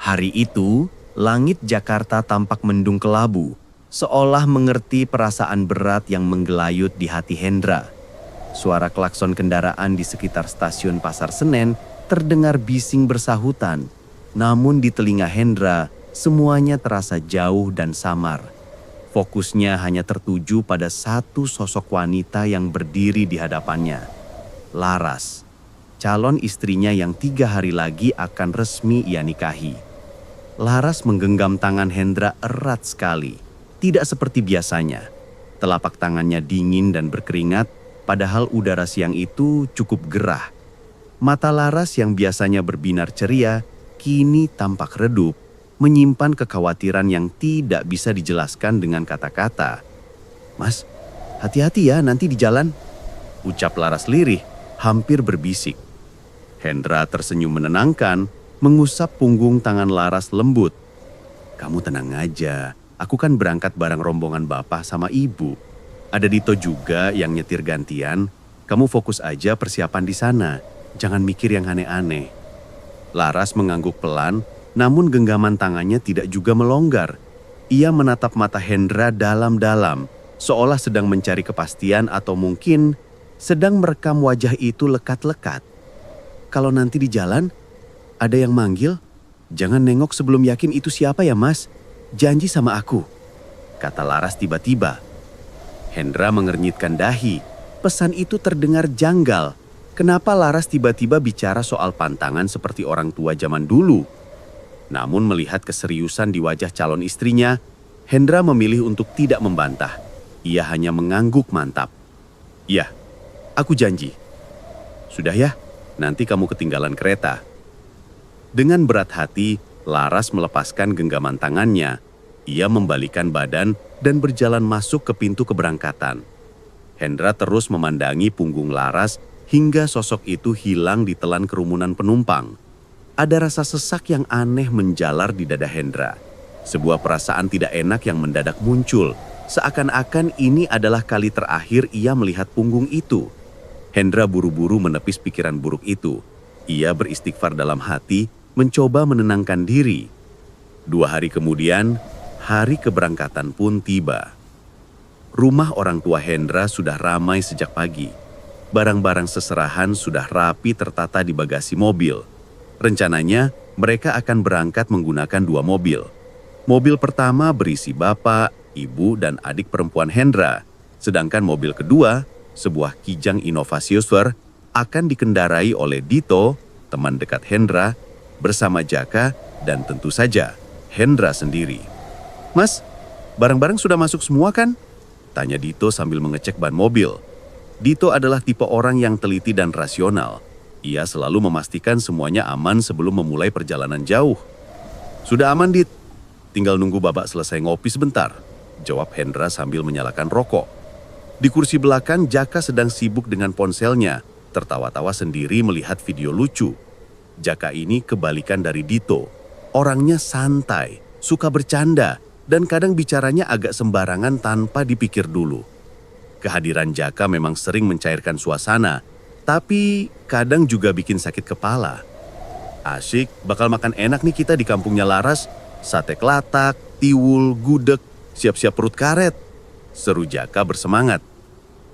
Hari itu, langit Jakarta tampak mendung kelabu, seolah mengerti perasaan berat yang menggelayut di hati Hendra. Suara klakson kendaraan di sekitar stasiun Pasar Senen terdengar bising bersahutan. Namun di telinga Hendra, semuanya terasa jauh dan samar. Fokusnya hanya tertuju pada satu sosok wanita yang berdiri di hadapannya. Laras, calon istrinya yang 3 hari lagi akan resmi ia nikahi. Laras menggenggam tangan Hendra erat sekali, tidak seperti biasanya. Telapak tangannya dingin dan berkeringat, padahal udara siang itu cukup gerah. Mata Laras yang biasanya berbinar ceria, kini tampak redup, menyimpan kekhawatiran yang tidak bisa dijelaskan dengan kata-kata. "Mas, hati-hati ya nanti di jalan," ucap Laras lirih, hampir berbisik. Hendra tersenyum menenangkan, mengusap punggung tangan Laras lembut. "Kamu tenang aja, aku kan berangkat bareng rombongan bapak sama ibu. Ada Dito juga yang nyetir gantian, kamu fokus aja persiapan di sana, jangan mikir yang aneh-aneh." Laras mengangguk pelan, namun genggaman tangannya tidak juga melonggar. Ia menatap mata Hendra dalam-dalam, seolah sedang mencari kepastian atau mungkin sedang merekam wajah itu lekat-lekat. "Kalau nanti di jalan, ada yang manggil, jangan nengok sebelum yakin itu siapa ya mas. Janji sama aku," kata Laras tiba-tiba. Hendra mengernyitkan dahi. Pesan itu terdengar janggal. Kenapa Laras tiba-tiba bicara soal pantangan seperti orang tua zaman dulu? Namun melihat keseriusan di wajah calon istrinya, Hendra memilih untuk tidak membantah. Ia hanya mengangguk mantap. "Ya, aku janji." "Sudah ya, nanti kamu ketinggalan kereta." Dengan berat hati, Laras melepaskan genggaman tangannya. Ia membalikan badan dan berjalan masuk ke pintu keberangkatan. Hendra terus memandangi punggung Laras hingga sosok itu hilang di telan kerumunan penumpang. Ada rasa sesak yang aneh menjalar di dada Hendra. Sebuah perasaan tidak enak yang mendadak muncul, seakan-akan ini adalah kali terakhir ia melihat punggung itu. Hendra buru-buru menepis pikiran buruk itu. Ia beristighfar dalam hati, mencoba menenangkan diri. 2 hari kemudian, hari keberangkatan pun tiba. Rumah orang tua Hendra sudah ramai sejak pagi. Barang-barang seserahan sudah rapi tertata di bagasi mobil. Rencananya, mereka akan berangkat menggunakan 2 mobil. Mobil pertama berisi bapak, ibu, dan adik perempuan Hendra. Sedangkan mobil kedua, sebuah Kijang Innova Sioswer, akan dikendarai oleh Dito, teman dekat Hendra, bersama Jaka, dan tentu saja Hendra sendiri. "Mas, barang-barang sudah masuk semua kan?" tanya Dito sambil mengecek ban mobil. Dito adalah tipe orang yang teliti dan rasional. Ia selalu memastikan semuanya aman sebelum memulai perjalanan jauh. "Sudah aman, Dit. Tinggal nunggu babak selesai ngopi sebentar," jawab Hendra sambil menyalakan rokok. Di kursi belakang, Jaka sedang sibuk dengan ponselnya, tertawa-tawa sendiri melihat video lucu. Jaka ini kebalikan dari Dito. Orangnya santai, suka bercanda, dan kadang bicaranya agak sembarangan tanpa dipikir dulu. Kehadiran Jaka memang sering mencairkan suasana, tapi kadang juga bikin sakit kepala. "Asik, bakal makan enak nih kita di kampungnya Laras. Sate kelatak, tiwul, gudeg, siap-siap perut karet," seru Jaka bersemangat.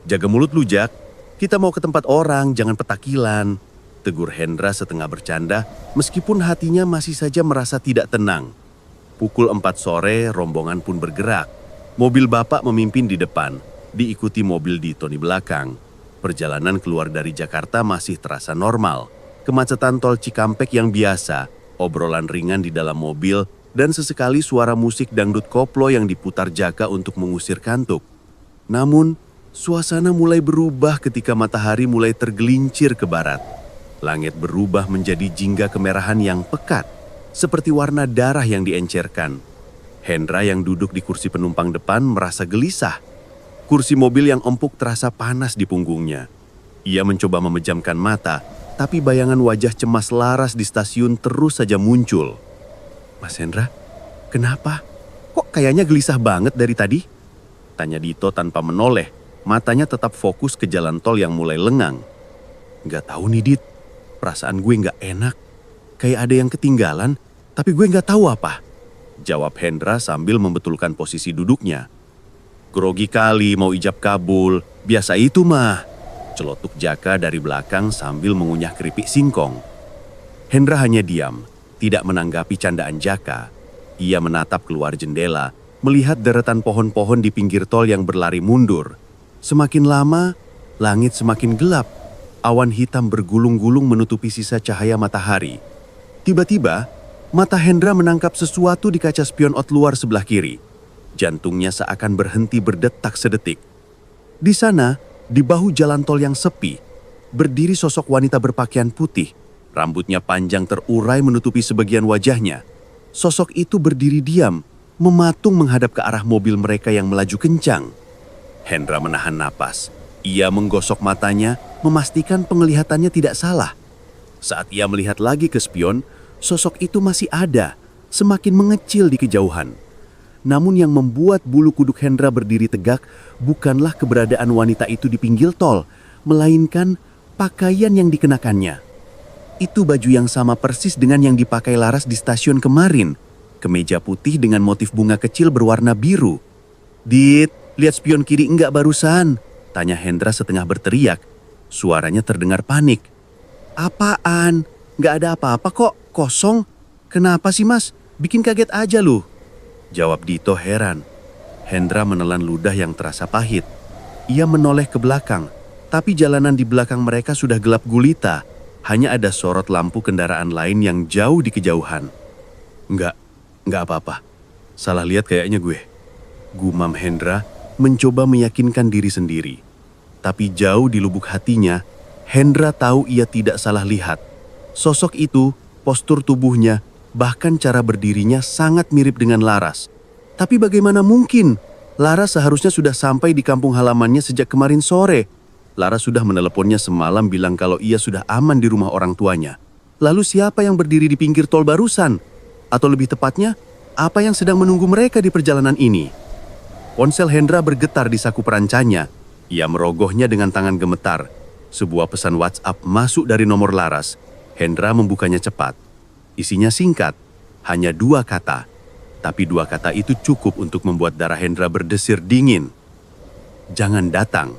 "Jaga mulut lu, Jak. Kita mau ke tempat orang, jangan petakilan," tegur Hendra setengah bercanda, meskipun hatinya masih saja merasa tidak tenang. Pukul 4 sore, rombongan pun bergerak. Mobil bapak memimpin di depan, diikuti mobil Dito di belakang. Perjalanan keluar dari Jakarta masih terasa normal. Kemacetan tol Cikampek yang biasa, obrolan ringan di dalam mobil, dan sesekali suara musik dangdut koplo yang diputar Jaka untuk mengusir kantuk. Namun, suasana mulai berubah ketika matahari mulai tergelincir ke barat. Langit berubah menjadi jingga kemerahan yang pekat, seperti warna darah yang diencerkan. Hendra yang duduk di kursi penumpang depan merasa gelisah. Kursi mobil yang empuk terasa panas di punggungnya. Ia mencoba memejamkan mata, tapi bayangan wajah cemas Laras di stasiun terus saja muncul. "Mas Hendra, kenapa? Kok kayaknya gelisah banget dari tadi?" tanya Dito tanpa menoleh, matanya tetap fokus ke jalan tol yang mulai lengang. "Nggak tahu nih, Dit. Perasaan gue nggak enak. Kayak ada yang ketinggalan, Tapi gue nggak tahu apa, jawab Hendra sambil membetulkan posisi duduknya. Grogi kali mau ijab kabul, biasa itu mah, celotuk Jaka dari belakang sambil mengunyah keripik singkong. Hendra hanya diam, tidak menanggapi candaan Jaka. Ia menatap keluar jendela, melihat deretan pohon-pohon di pinggir tol yang berlari mundur. Semakin lama, langit semakin gelap. Awan hitam bergulung-gulung menutupi sisa cahaya matahari. Tiba-tiba, mata Hendra menangkap sesuatu di kaca spion ot luar sebelah kiri. Jantungnya seakan berhenti berdetak sedetik. Di sana, di bahu jalan tol yang sepi, berdiri sosok wanita berpakaian putih. Rambutnya panjang terurai menutupi sebagian wajahnya. Sosok itu berdiri diam, mematung menghadap ke arah mobil mereka yang melaju kencang. Hendra menahan napas. Ia menggosok matanya, memastikan penglihatannya tidak salah. Saat ia melihat lagi ke spion, sosok itu masih ada, semakin mengecil di kejauhan. Namun yang membuat bulu kuduk Hendra berdiri tegak bukanlah keberadaan wanita itu di pinggir tol, melainkan pakaian yang dikenakannya. Itu baju yang sama persis dengan yang dipakai Laras di stasiun kemarin. Kemeja putih dengan motif bunga kecil berwarna biru. "Dit, lihat spion kiri enggak barusan?" tanya Hendra setengah berteriak. Suaranya terdengar panik. "Apaan? Nggak ada apa-apa kok, kosong. Kenapa sih mas? Bikin kaget aja lu," jawab Dito heran. Hendra menelan ludah yang terasa pahit. Ia menoleh ke belakang, tapi jalanan di belakang mereka sudah gelap gulita. Hanya ada sorot lampu kendaraan lain yang jauh di kejauhan. Enggak apa-apa. Salah lihat kayaknya gue," gumam Hendra, mencoba meyakinkan diri sendiri. Tapi jauh di lubuk hatinya, Hendra tahu ia tidak salah lihat. Sosok itu, postur tubuhnya, bahkan cara berdirinya sangat mirip dengan Laras. Tapi bagaimana mungkin? Laras seharusnya sudah sampai di kampung halamannya sejak kemarin sore. Laras sudah meneleponnya semalam bilang kalau ia sudah aman di rumah orang tuanya. Lalu siapa yang berdiri di pinggir tol barusan? Atau lebih tepatnya, apa yang sedang menunggu mereka di perjalanan ini? Ponsel Hendra bergetar di saku perancanya. Ia merogohnya dengan tangan gemetar. Sebuah pesan WhatsApp masuk dari nomor Laras. Hendra membukanya cepat. Isinya singkat, hanya 2 kata. Tapi 2 kata itu cukup untuk membuat darah Hendra berdesir dingin. "Jangan datang."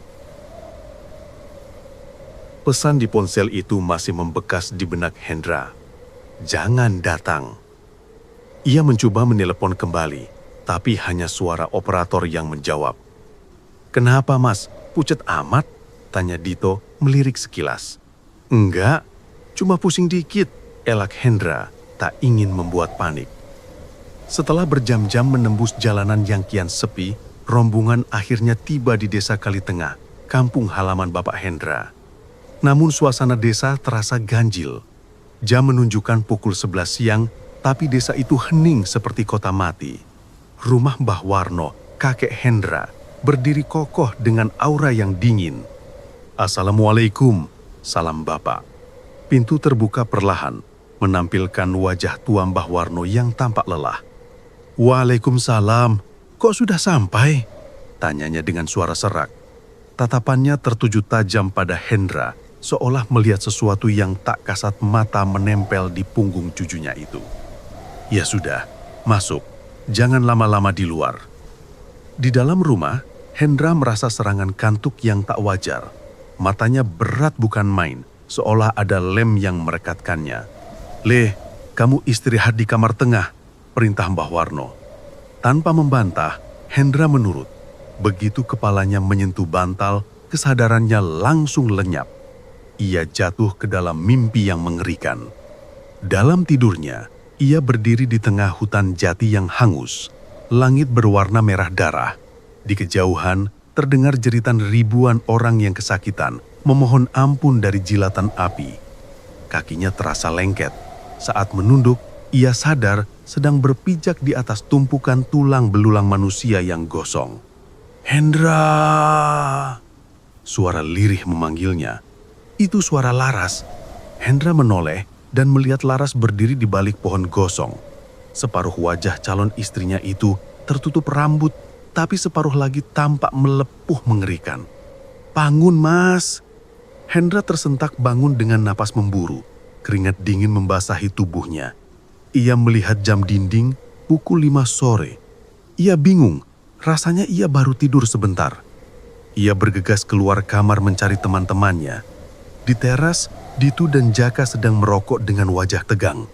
Pesan di ponsel itu masih membekas di benak Hendra. Jangan datang. Ia mencoba menelepon kembali, tapi hanya suara operator yang menjawab. "Kenapa mas, pucet amat?" tanya Dito melirik sekilas. "Enggak, cuma pusing dikit," elak Hendra, tak ingin membuat panik. Setelah berjam-jam menembus jalanan yang kian sepi, rombongan akhirnya tiba di desa Kalitengah, kampung halaman Bapak Hendra. Namun suasana desa terasa ganjil. Jam menunjukkan pukul 11 siang, tapi desa itu hening seperti kota mati. Rumah Mbah Warno, kakek Hendra, berdiri kokoh dengan aura yang dingin. "Assalamualaikum," salam Bapak. Pintu terbuka perlahan, menampilkan wajah tua Mbah Warno yang tampak lelah. "Waalaikumsalam, kok sudah sampai?" tanyanya dengan suara serak. Tatapannya tertuju tajam pada Hendra, seolah melihat sesuatu yang tak kasat mata menempel di punggung cucunya itu. "Ya sudah, masuk. Jangan lama-lama di luar." Di dalam rumah, Hendra merasa serangan kantuk yang tak wajar. Matanya berat bukan main, seolah ada lem yang merekatkannya. "Leh, kamu istirahat di kamar tengah," perintah Mbah Warno. Tanpa membantah, Hendra menurut. Begitu kepalanya menyentuh bantal, kesadarannya langsung lenyap. Ia jatuh ke dalam mimpi yang mengerikan. Dalam tidurnya, ia berdiri di tengah hutan jati yang hangus. Langit berwarna merah darah. Di kejauhan, terdengar jeritan ribuan orang yang kesakitan, memohon ampun dari jilatan api. Kakinya terasa lengket. Saat menunduk, ia sadar sedang berpijak di atas tumpukan tulang belulang manusia yang gosong. "Hendra!" Suara lirih memanggilnya. Itu suara Laras. Hendra menoleh dan melihat Laras berdiri di balik pohon gosong. Separuh wajah calon istrinya itu tertutup rambut, tapi separuh lagi tampak melepuh mengerikan. "Bangun, Mas!" Hendra tersentak bangun dengan napas memburu. Keringat dingin membasahi tubuhnya. Ia melihat jam dinding pukul 5 sore. Ia bingung, rasanya ia baru tidur sebentar. Ia bergegas keluar kamar mencari teman-temannya. Di teras, Ditu dan Jaka sedang merokok dengan wajah tegang.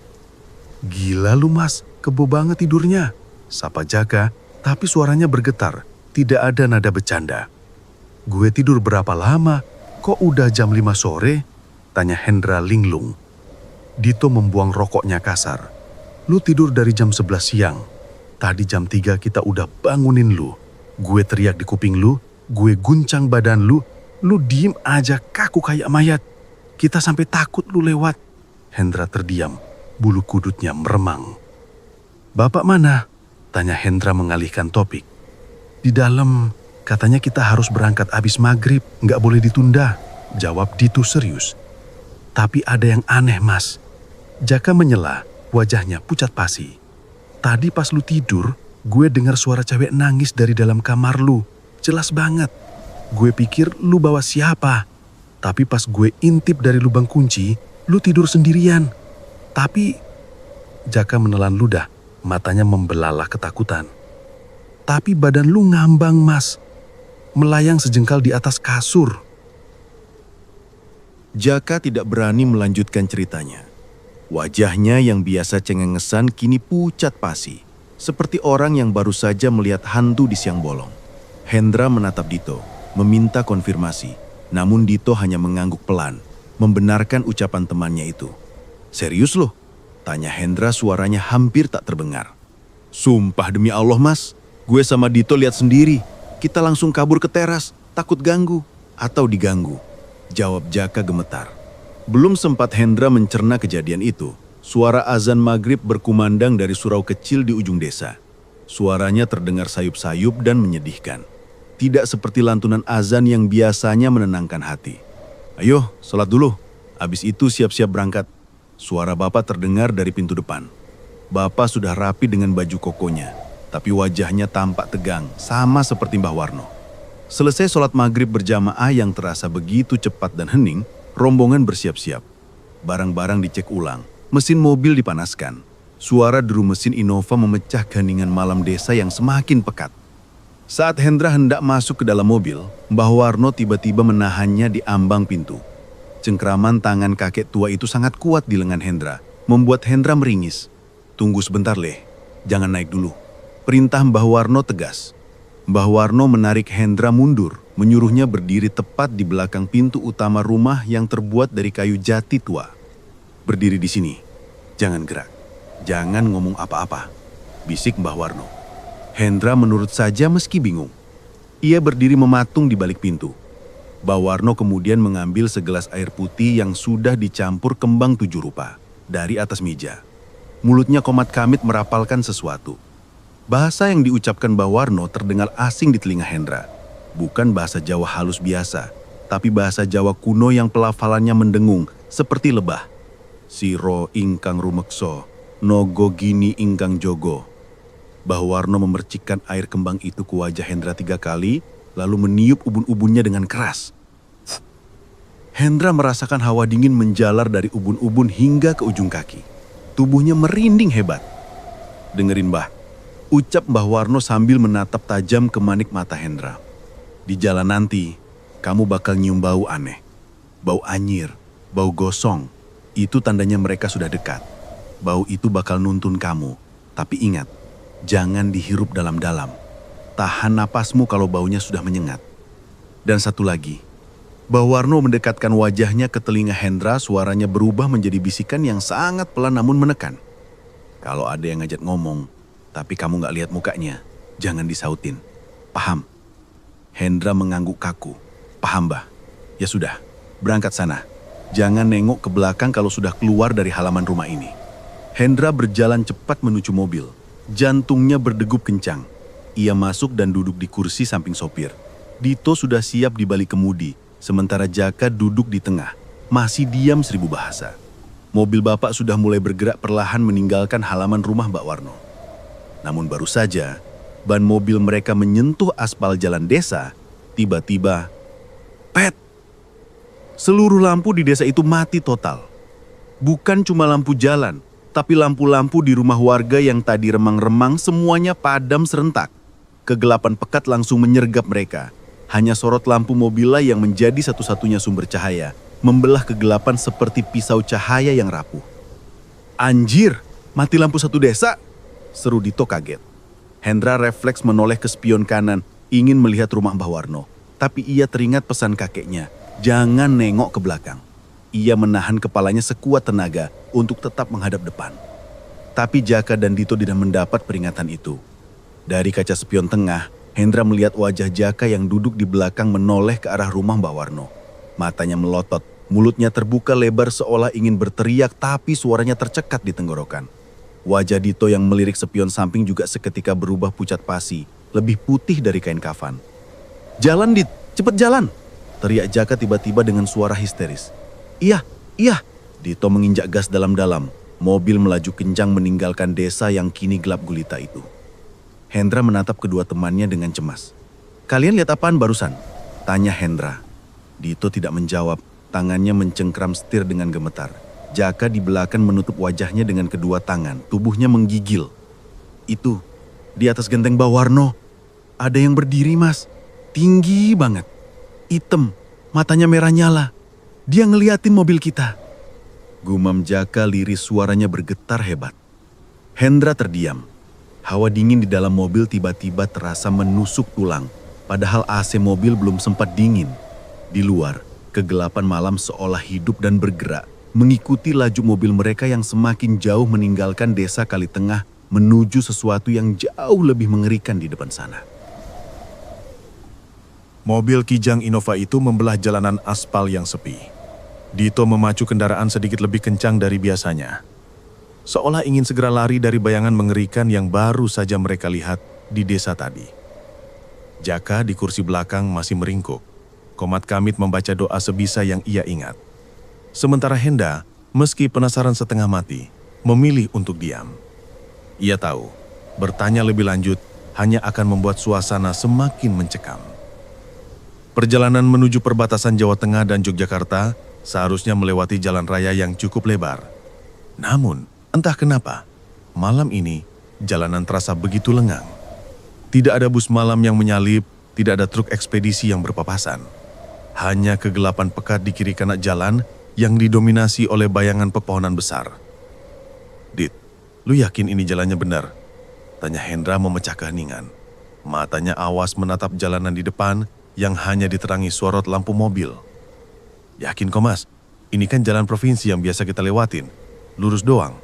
"Gila lu mas, kebo banget tidurnya," sapa Jaka, tapi suaranya bergetar, tidak ada nada bercanda. "Gue tidur berapa lama? Kok udah jam 5 sore?" tanya Hendra linglung. Dito membuang rokoknya kasar. "Lu tidur dari jam 11 siang. Tadi jam 3 kita udah bangunin lu. Gue teriak di kuping lu, gue guncang badan lu, lu diem aja kaku kayak mayat. Kita sampai takut lu lewat." Hendra terdiam, bulu kudutnya meremang. "Bapak mana?" tanya Hendra mengalihkan topik. "Di dalam, katanya kita harus berangkat abis maghrib, nggak boleh ditunda," jawab Ditu serius. "Tapi ada yang aneh mas." Jaka menyela, wajahnya pucat pasi. "Tadi pas lu tidur, gue dengar suara cewek nangis dari dalam kamar lu. Jelas banget. Gue pikir lu bawa siapa. Tapi pas gue intip dari lubang kunci, lu tidur sendirian. Tapi..." Jaka menelan ludah, matanya membelalak ketakutan. "Tapi badan lu ngambang mas, melayang sejengkal di atas kasur." Jaka tidak berani melanjutkan ceritanya. Wajahnya yang biasa cengengesan kini pucat pasi, seperti orang yang baru saja melihat hantu di siang bolong. Hendra menatap Dito, meminta konfirmasi. Namun Dito hanya mengangguk pelan, membenarkan ucapan temannya itu. "Serius loh?" tanya Hendra, suaranya hampir tak terdengar. "Sumpah demi Allah mas, gue sama Dito lihat sendiri. Kita langsung kabur ke teras, takut ganggu atau diganggu," jawab Jaka gemetar. Belum sempat Hendra mencerna kejadian itu, suara azan maghrib berkumandang dari surau kecil di ujung desa. Suaranya terdengar sayup-sayup dan menyedihkan. Tidak seperti lantunan azan yang biasanya menenangkan hati. "Ayo, sholat dulu. Habis itu siap-siap berangkat." Suara bapak terdengar dari pintu depan. Bapak sudah rapi dengan baju kokonya, tapi wajahnya tampak tegang, sama seperti Mbah Warno. Selesai sholat maghrib berjamaah yang terasa begitu cepat dan hening, rombongan bersiap-siap. Barang-barang dicek ulang, mesin mobil dipanaskan. Suara deru mesin Innova memecah keheningan malam desa yang semakin pekat. Saat Hendra hendak masuk ke dalam mobil, Mbah Warno tiba-tiba menahannya di ambang pintu. Cengkraman tangan kakek tua itu sangat kuat di lengan Hendra, membuat Hendra meringis. "Tunggu sebentar Leh, jangan naik dulu," perintah Mbah Warno tegas. Mbah Warno menarik Hendra mundur, menyuruhnya berdiri tepat di belakang pintu utama rumah yang terbuat dari kayu jati tua. "Berdiri di sini, jangan gerak, jangan ngomong apa-apa," bisik Mbah Warno. Hendra menurut saja meski bingung. Ia berdiri mematung di balik pintu. Mbah Warno kemudian mengambil segelas air putih yang sudah dicampur kembang 7 rupa dari atas meja. Mulutnya komat kamit merapalkan sesuatu. Bahasa yang diucapkan Mbah Warno terdengar asing di telinga Hendra. Bukan bahasa Jawa halus biasa, tapi bahasa Jawa kuno yang pelafalannya mendengung seperti lebah. "Siro ingkang rumekso, nogo gini ingkang jogo." Mbah Warno memercikkan air kembang itu ke wajah Hendra 3 kali, lalu meniup ubun-ubunnya dengan keras. Hendra merasakan hawa dingin menjalar dari ubun-ubun hingga ke ujung kaki. Tubuhnya merinding hebat. "Dengerin Mbah," ucap Mbah Warno sambil menatap tajam ke manik mata Hendra. "Di jalan nanti, kamu bakal nyium bau aneh. Bau anyir, bau gosong. Itu tandanya mereka sudah dekat. Bau itu bakal nuntun kamu. Tapi ingat, jangan dihirup dalam-dalam. Tahan napasmu kalau baunya sudah menyengat. Dan satu lagi." Mbah Warno mendekatkan wajahnya ke telinga Hendra, suaranya berubah menjadi bisikan yang sangat pelan namun menekan. "Kalau ada yang ngajak ngomong, tapi kamu gak lihat mukanya, jangan disautin. Paham?" Hendra mengangguk kaku. "Paham, Mbah. Ya sudah, berangkat sana. Jangan nengok ke belakang kalau sudah keluar dari halaman rumah ini." Hendra berjalan cepat menuju mobil. Jantungnya berdegup kencang. Ia masuk dan duduk di kursi samping sopir. Dito sudah siap di balik kemudi, sementara Jaka duduk di tengah, masih diam 1000 bahasa. Mobil bapak sudah mulai bergerak perlahan meninggalkan halaman rumah Mbak Warno. Namun baru saja, ban mobil mereka menyentuh aspal jalan desa, tiba-tiba, pet! Seluruh lampu di desa itu mati total. Bukan cuma lampu jalan, Tapi lampu-lampu di rumah warga yang tadi remang-remang semuanya padam serentak. Kegelapan pekat langsung menyergap mereka. Hanya sorot lampu mobilnya yang menjadi satu-satunya sumber cahaya, membelah kegelapan seperti pisau cahaya yang rapuh. "Anjir, mati lampu satu desa!" seru Dito kaget. Hendra refleks menoleh ke spion kanan, ingin melihat rumah Mbah Warno. Tapi ia teringat pesan kakeknya, jangan nengok ke belakang. Ia menahan kepalanya sekuat tenaga untuk tetap menghadap depan. Tapi Jaka dan Dito tidak mendapat peringatan itu. Dari kaca spion tengah, Hendra melihat wajah Jaka yang duduk di belakang menoleh ke arah rumah Mbah Warno. Matanya melotot, mulutnya terbuka lebar seolah ingin berteriak tapi suaranya tercekat di tenggorokan. Wajah Dito yang melirik spion samping juga seketika berubah pucat pasi, lebih putih dari kain kafan. "Jalan, Dit, cepet jalan!" teriak Jaka tiba-tiba dengan suara histeris. Iya. Dito menginjak gas dalam-dalam. Mobil melaju kencang meninggalkan desa yang kini gelap gulita itu. Hendra menatap kedua temannya dengan cemas. "Kalian lihat apaan barusan?" tanya Hendra. Dito tidak menjawab, tangannya mencengkram setir dengan gemetar. Jaka di belakang menutup wajahnya dengan kedua tangan, tubuhnya menggigil. "Itu, di atas genteng Mbah Warno, ada yang berdiri, Mas. Tinggi banget. Hitam, matanya merah nyala. Dia ngeliatin mobil kita." Gumam Jaka liris, suaranya bergetar hebat. Hendra terdiam. Hawa dingin di dalam mobil tiba-tiba terasa menusuk tulang. Padahal AC mobil belum sempat dingin. Di luar, kegelapan malam seolah hidup dan bergerak, mengikuti laju mobil mereka yang semakin jauh meninggalkan desa Kali Tengah menuju sesuatu yang jauh lebih mengerikan di depan sana. Mobil Kijang Innova itu membelah jalanan aspal yang sepi. Dito memacu kendaraan sedikit lebih kencang dari biasanya. Seolah ingin segera lari dari bayangan mengerikan yang baru saja mereka lihat di desa tadi. Jaka di kursi belakang masih meringkuk. Komat Kamit membaca doa sebisa yang ia ingat. Sementara Henda, meski penasaran setengah mati, memilih untuk diam. Ia tahu, bertanya lebih lanjut hanya akan membuat suasana semakin mencekam. Perjalanan menuju perbatasan Jawa Tengah dan Yogyakarta seharusnya melewati jalan raya yang cukup lebar. Namun, entah kenapa, malam ini jalanan terasa begitu lengang. Tidak ada bus malam yang menyalip, tidak ada truk ekspedisi yang berpapasan. Hanya kegelapan pekat di kiri kanan jalan yang didominasi oleh bayangan pepohonan besar. "Dit, lu yakin ini jalannya benar?" tanya Hendra memecah keheningan. Matanya awas menatap jalanan di depan yang hanya diterangi sorot lampu mobil. "Yakin kok, Mas? Ini kan jalan provinsi yang biasa kita lewatin. Lurus doang,"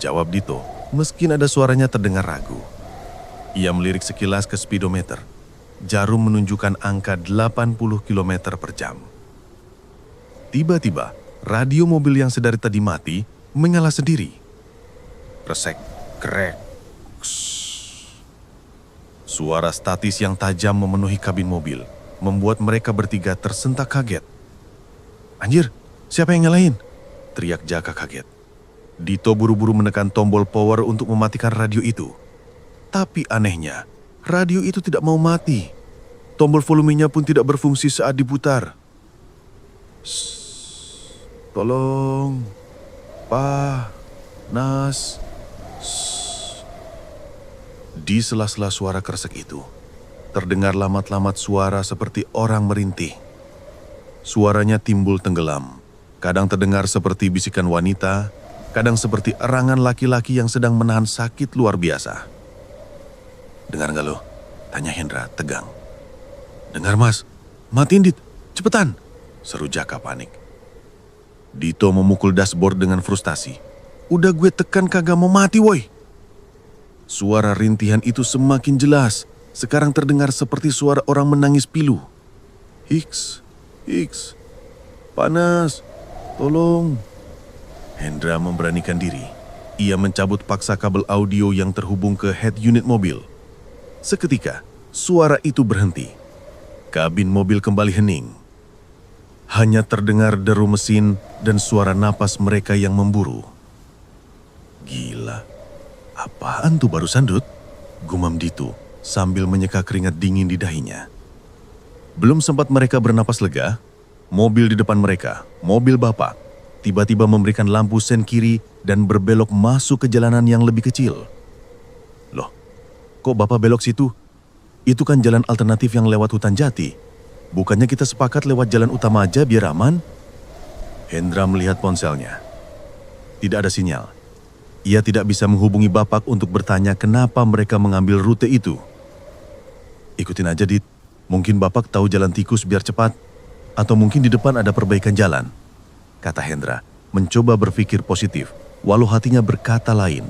jawab Dito, meski nada suaranya terdengar ragu. Ia melirik sekilas ke speedometer. Jarum menunjukkan angka 80 km per jam. Tiba-tiba, radio mobil yang sedari tadi mati menyala sendiri. Resek, krek, kss. Suara statis yang tajam memenuhi kabin mobil, membuat mereka bertiga tersentak kaget. "Anjir, siapa yang nyalain?" teriak Jaka kaget. Dito buru-buru menekan tombol power untuk mematikan radio itu. Tapi anehnya, radio itu tidak mau mati. Tombol volumenya pun tidak berfungsi saat diputar. "Tolong, panas." Di sela-sela suara kresek itu, terdengar lamat-lamat suara seperti orang merintih. Suaranya timbul tenggelam, kadang terdengar seperti bisikan wanita, kadang seperti erangan laki-laki yang sedang menahan sakit luar biasa. "Dengar nggak lo?" tanya Hendra tegang. "Dengar, Mas. Matiin, Dit. Cepetan!" seru Jaka panik. Dito memukul dashboard dengan frustasi. "Udah gue tekan kagak mau mati, woi!" Suara rintihan itu semakin jelas. Sekarang terdengar seperti suara orang menangis pilu. "Hiks, hiks, panas, tolong." Hendra memberanikan diri. Ia mencabut paksa kabel audio yang terhubung ke head unit mobil. Seketika, suara itu berhenti. Kabin mobil kembali hening. Hanya terdengar deru mesin dan suara napas mereka yang memburu. "Gila, apaan tuh barusan, Dut?" gumam Dito sambil menyeka keringat dingin di dahinya. Belum sempat mereka bernapas lega, mobil di depan mereka, mobil bapak, tiba-tiba memberikan lampu sen kiri dan berbelok masuk ke jalanan yang lebih kecil. Loh, kok Bapak belok situ? Itu kan jalan alternatif yang lewat hutan jati. Bukannya kita sepakat lewat jalan utama aja biar aman? Hendra melihat ponselnya. Tidak ada sinyal. Ia tidak bisa menghubungi Bapak untuk bertanya kenapa mereka mengambil rute itu. Ikutin aja, Dit. Mungkin Bapak tahu jalan tikus biar cepat. Atau mungkin di depan ada perbaikan jalan, kata Hendra, mencoba berpikir positif, walau hatinya berkata lain.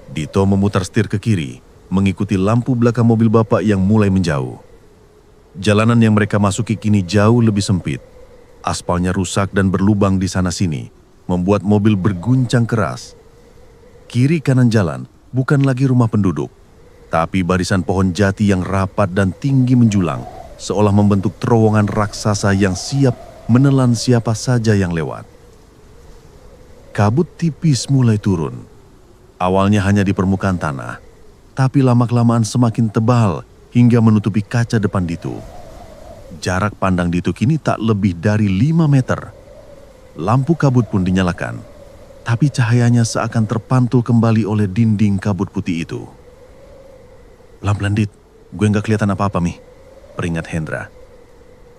Dito memutar setir ke kiri, mengikuti lampu belakang mobil Bapak yang mulai menjauh. Jalanan yang mereka masuki kini jauh lebih sempit. Aspalnya rusak dan berlubang di sana-sini, membuat mobil berguncang keras. Kiri kanan jalan bukan lagi rumah penduduk, tapi barisan pohon jati yang rapat dan tinggi menjulang, seolah membentuk terowongan raksasa yang siap menelan siapa saja yang lewat. Kabut tipis mulai turun. Awalnya hanya di permukaan tanah, tapi lama-kelamaan semakin tebal hingga menutupi kaca depan Dito. Jarak pandang Dito kini tak lebih dari 5 meter. Lampu kabut pun dinyalakan, tapi cahayanya seakan terpantul kembali oleh dinding kabut putih itu. Pelan-pelan, Dit, gue nggak kelihatan apa-apa, Mi, peringat Hendra.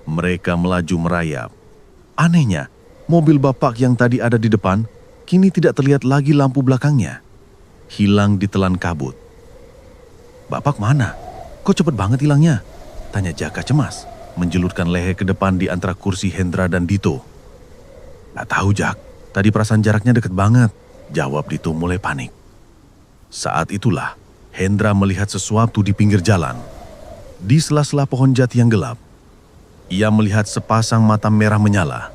Mereka melaju merayap. Anehnya, mobil Bapak yang tadi ada di depan, kini tidak terlihat lagi lampu belakangnya. Hilang ditelan kabut. Bapak mana? Kok cepet banget hilangnya? Tanya Jaka cemas, menjulurkan leher ke depan di antara kursi Hendra dan Dito. Gak tahu, Jak. Tadi perasaan jaraknya deket banget, jawab Dito mulai panik. Saat itulah, Hendra melihat sesuatu di pinggir jalan. Di sela-sela pohon jati yang gelap, ia melihat sepasang mata merah menyala.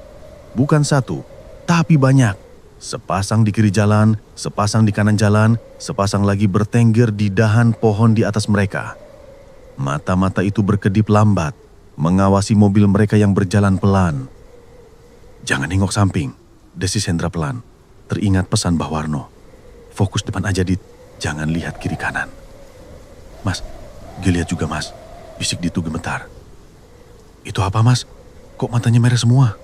Bukan satu, tapi banyak. Sepasang di kiri jalan, sepasang di kanan jalan, sepasang lagi bertengger di dahan pohon di atas mereka. Mata-mata itu berkedip lambat, mengawasi mobil mereka yang berjalan pelan. Jangan nengok samping, desis Hendra pelan. Teringat pesan Mbah Warno. Fokus depan aja, Dit. Jangan lihat kiri kanan. Mas, gue lihat juga, Mas. Bisik Dito gemetar. Itu apa, Mas? Kok matanya merah semua?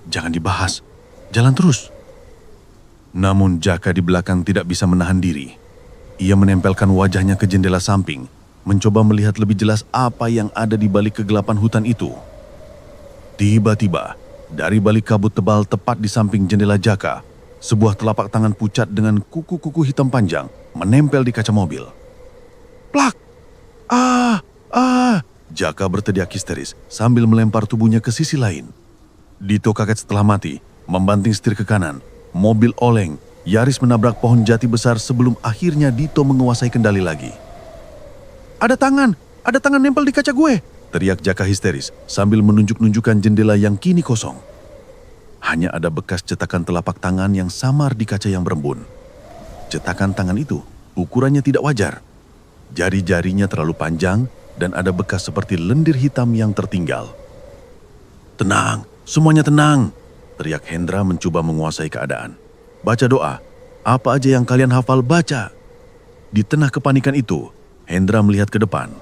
Jangan dibahas. Jalan terus. Namun Jaka di belakang tidak bisa menahan diri. Ia menempelkan wajahnya ke jendela samping, mencoba melihat lebih jelas apa yang ada di balik kegelapan hutan itu. Tiba-tiba, dari balik kabut tebal tepat di samping jendela Jaka, sebuah telapak tangan pucat dengan kuku-kuku hitam panjang menempel di kaca mobil. Plak! Jaka berteriak histeris sambil melempar tubuhnya ke sisi lain. Dito kaget setelah mati, membanting setir ke kanan. Mobil oleng, nyaris menabrak pohon jati besar sebelum akhirnya Dito menguasai kendali lagi. Ada tangan nempel di kaca gue, teriak Jaka histeris sambil menunjuk-nunjukkan jendela yang kini kosong. Hanya ada bekas cetakan telapak tangan yang samar di kaca yang berembun. Cetakan tangan itu ukurannya tidak wajar. Jari-jarinya terlalu panjang dan ada bekas seperti lendir hitam yang tertinggal. Tenang, semuanya tenang, teriak Hendra mencoba menguasai keadaan. Baca doa, apa aja yang kalian hafal baca. Di tengah kepanikan itu, Hendra melihat ke depan.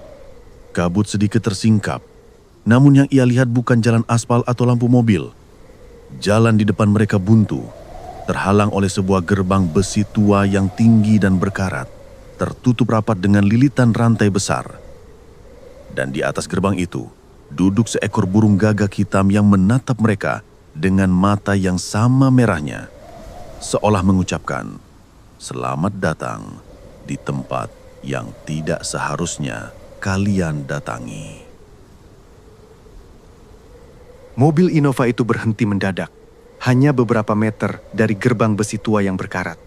Kabut sedikit tersingkap, namun yang ia lihat bukan jalan aspal atau lampu mobil. Jalan di depan mereka buntu, terhalang oleh sebuah gerbang besi tua yang tinggi dan berkarat, tertutup rapat dengan lilitan rantai besar. Dan di atas gerbang itu, duduk seekor burung gagak hitam yang menatap mereka dengan mata yang sama merahnya, seolah mengucapkan, "Selamat datang di tempat yang tidak seharusnya kalian datangi." Mobil Innova itu berhenti mendadak, hanya beberapa meter dari gerbang besi tua yang berkarat.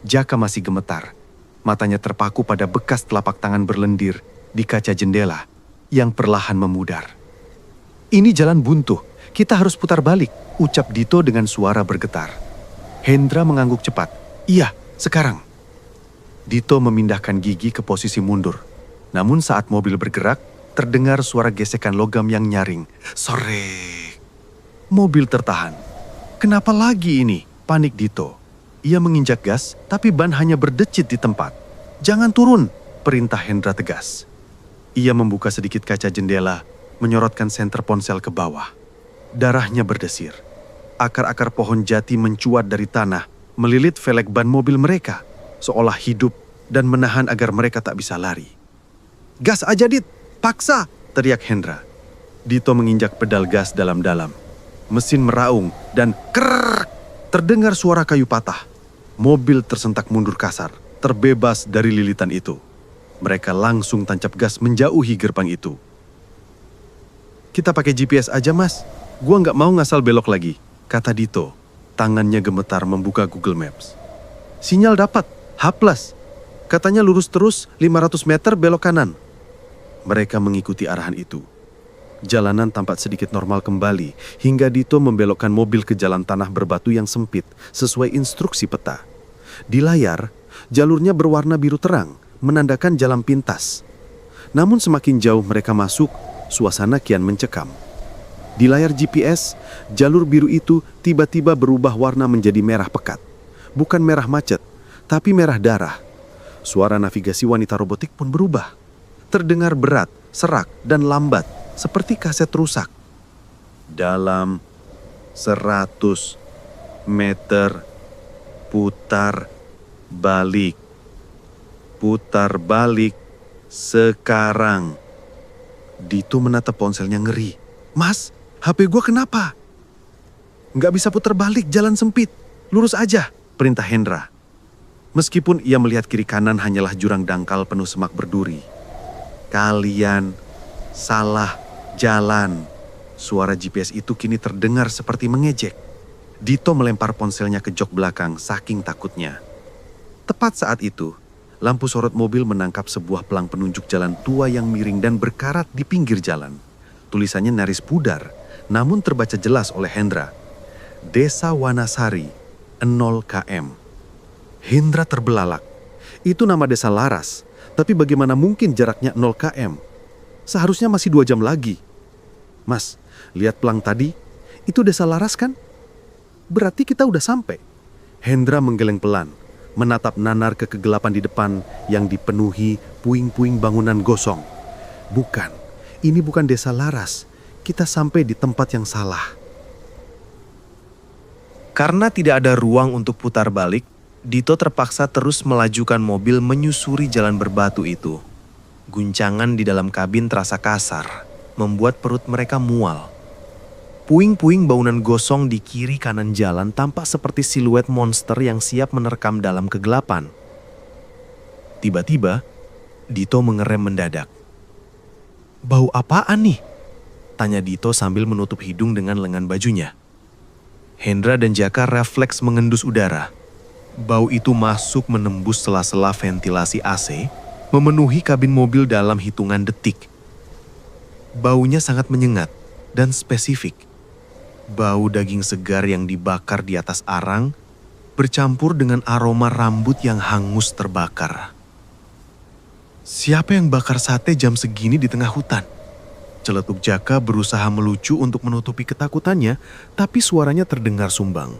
Jaka masih gemetar, matanya terpaku pada bekas telapak tangan berlendir di kaca jendela yang perlahan memudar. Ini jalan buntu, kita harus putar balik, ucap Dito dengan suara bergetar. Hendra mengangguk cepat. Iya, sekarang. Dito memindahkan gigi ke posisi mundur. Namun saat mobil bergerak, terdengar suara gesekan logam yang nyaring. Sore. Mobil tertahan. Kenapa lagi ini? Panik Dito. Ia menginjak gas, tapi ban hanya berdecit di tempat. Jangan turun, perintah Hendra tegas. Ia membuka sedikit kaca jendela, menyorotkan senter ponsel ke bawah. Darahnya berdesir. Akar-akar pohon jati mencuat dari tanah, melilit velg ban mobil mereka, seolah hidup dan menahan agar mereka tak bisa lari. "Gas aja, Dit! Paksa!" teriak Hendra. Dito menginjak pedal gas dalam-dalam. Mesin meraung dan krrrr, terdengar suara kayu patah. Mobil tersentak mundur kasar, terbebas dari lilitan itu. Mereka langsung tancap gas menjauhi gerbang itu. "Kita pakai GPS aja, Mas. Gua nggak mau ngasal belok lagi," kata Dito. Tangannya gemetar membuka Google Maps. "Sinyal dapat, H+. Katanya lurus terus 500 meter belok kanan." Mereka mengikuti arahan itu. Jalanan tampak sedikit normal kembali hingga Dito membelokkan mobil ke jalan tanah berbatu yang sempit sesuai instruksi peta. Di layar, jalurnya berwarna biru terang, menandakan jalan pintas. Namun semakin jauh mereka masuk, suasana kian mencekam. Di layar GPS, jalur biru itu tiba-tiba berubah warna menjadi merah pekat. Bukan merah macet, tapi merah darah. Suara navigasi wanita robotik pun berubah. Terdengar berat, serak, dan lambat, seperti kaset rusak. "Dalam 100 meter, putar balik. Putar balik sekarang." Dito menatap ponselnya ngeri. "Mas, HP gua kenapa?" "Nggak bisa putar balik, jalan sempit. Lurus aja," perintah Hendra. Meskipun ia melihat kiri kanan hanyalah jurang dangkal penuh semak berduri. "Kalian salah jalan." Suara GPS itu kini terdengar seperti mengejek. Dito melempar ponselnya ke jok belakang saking takutnya. Tepat saat itu, lampu sorot mobil menangkap sebuah pelang penunjuk jalan tua yang miring dan berkarat di pinggir jalan. Tulisannya nyaris pudar, namun terbaca jelas oleh Hendra. "Desa Wanasari, 0 km. Hendra terbelalak. Itu nama desa Laras, tapi bagaimana mungkin jaraknya 0 km? Seharusnya masih 2 jam lagi. "Mas, lihat pelang tadi? Itu desa Laras kan? Berarti kita udah sampai." Hendra menggeleng pelan, menatap nanar ke kegelapan di depan yang dipenuhi puing-puing bangunan gosong. "Bukan, ini bukan desa Laras. Kita sampai di tempat yang salah." Karena tidak ada ruang untuk putar balik, Dito terpaksa terus melajukan mobil menyusuri jalan berbatu itu. Guncangan di dalam kabin terasa kasar, membuat perut mereka mual. Puing-puing bangunan gosong di kiri kanan jalan tampak seperti siluet monster yang siap menerkam dalam kegelapan. Tiba-tiba, Dito mengerem mendadak. "Bau apaan nih?" tanya Dito sambil menutup hidung dengan lengan bajunya. Hendra dan Jaka refleks mengendus udara. Bau itu masuk menembus sela-sela ventilasi AC, memenuhi kabin mobil dalam hitungan detik. Baunya sangat menyengat dan spesifik. Bau daging segar yang dibakar di atas arang, bercampur dengan aroma rambut yang hangus terbakar. "Siapa yang bakar sate jam segini di tengah hutan?" Celetuk Jaka berusaha melucu untuk menutupi ketakutannya, tapi suaranya terdengar sumbang.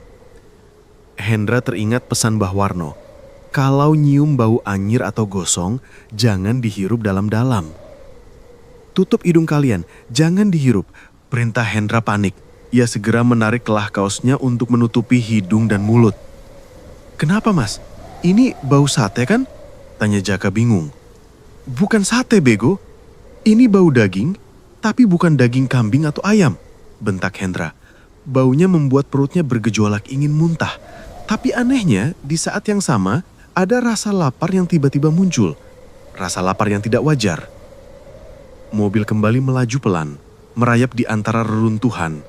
Hendra teringat pesan Mbah Warno, kalau nyium bau anyir atau gosong, jangan dihirup dalam-dalam. "Tutup hidung kalian, jangan dihirup," perintah Hendra panik. Ia segera menarik kelah kaosnya untuk menutupi hidung dan mulut. "Kenapa, Mas? Ini bau sate kan?" tanya Jaka bingung. "Bukan sate, bego. Ini bau daging, tapi bukan daging kambing atau ayam," bentak Hendra. Baunya membuat perutnya bergejolak ingin muntah. Tapi anehnya, di saat yang sama, ada rasa lapar yang tiba-tiba muncul. Rasa lapar yang tidak wajar. Mobil kembali melaju pelan, merayap di antara reruntuhan.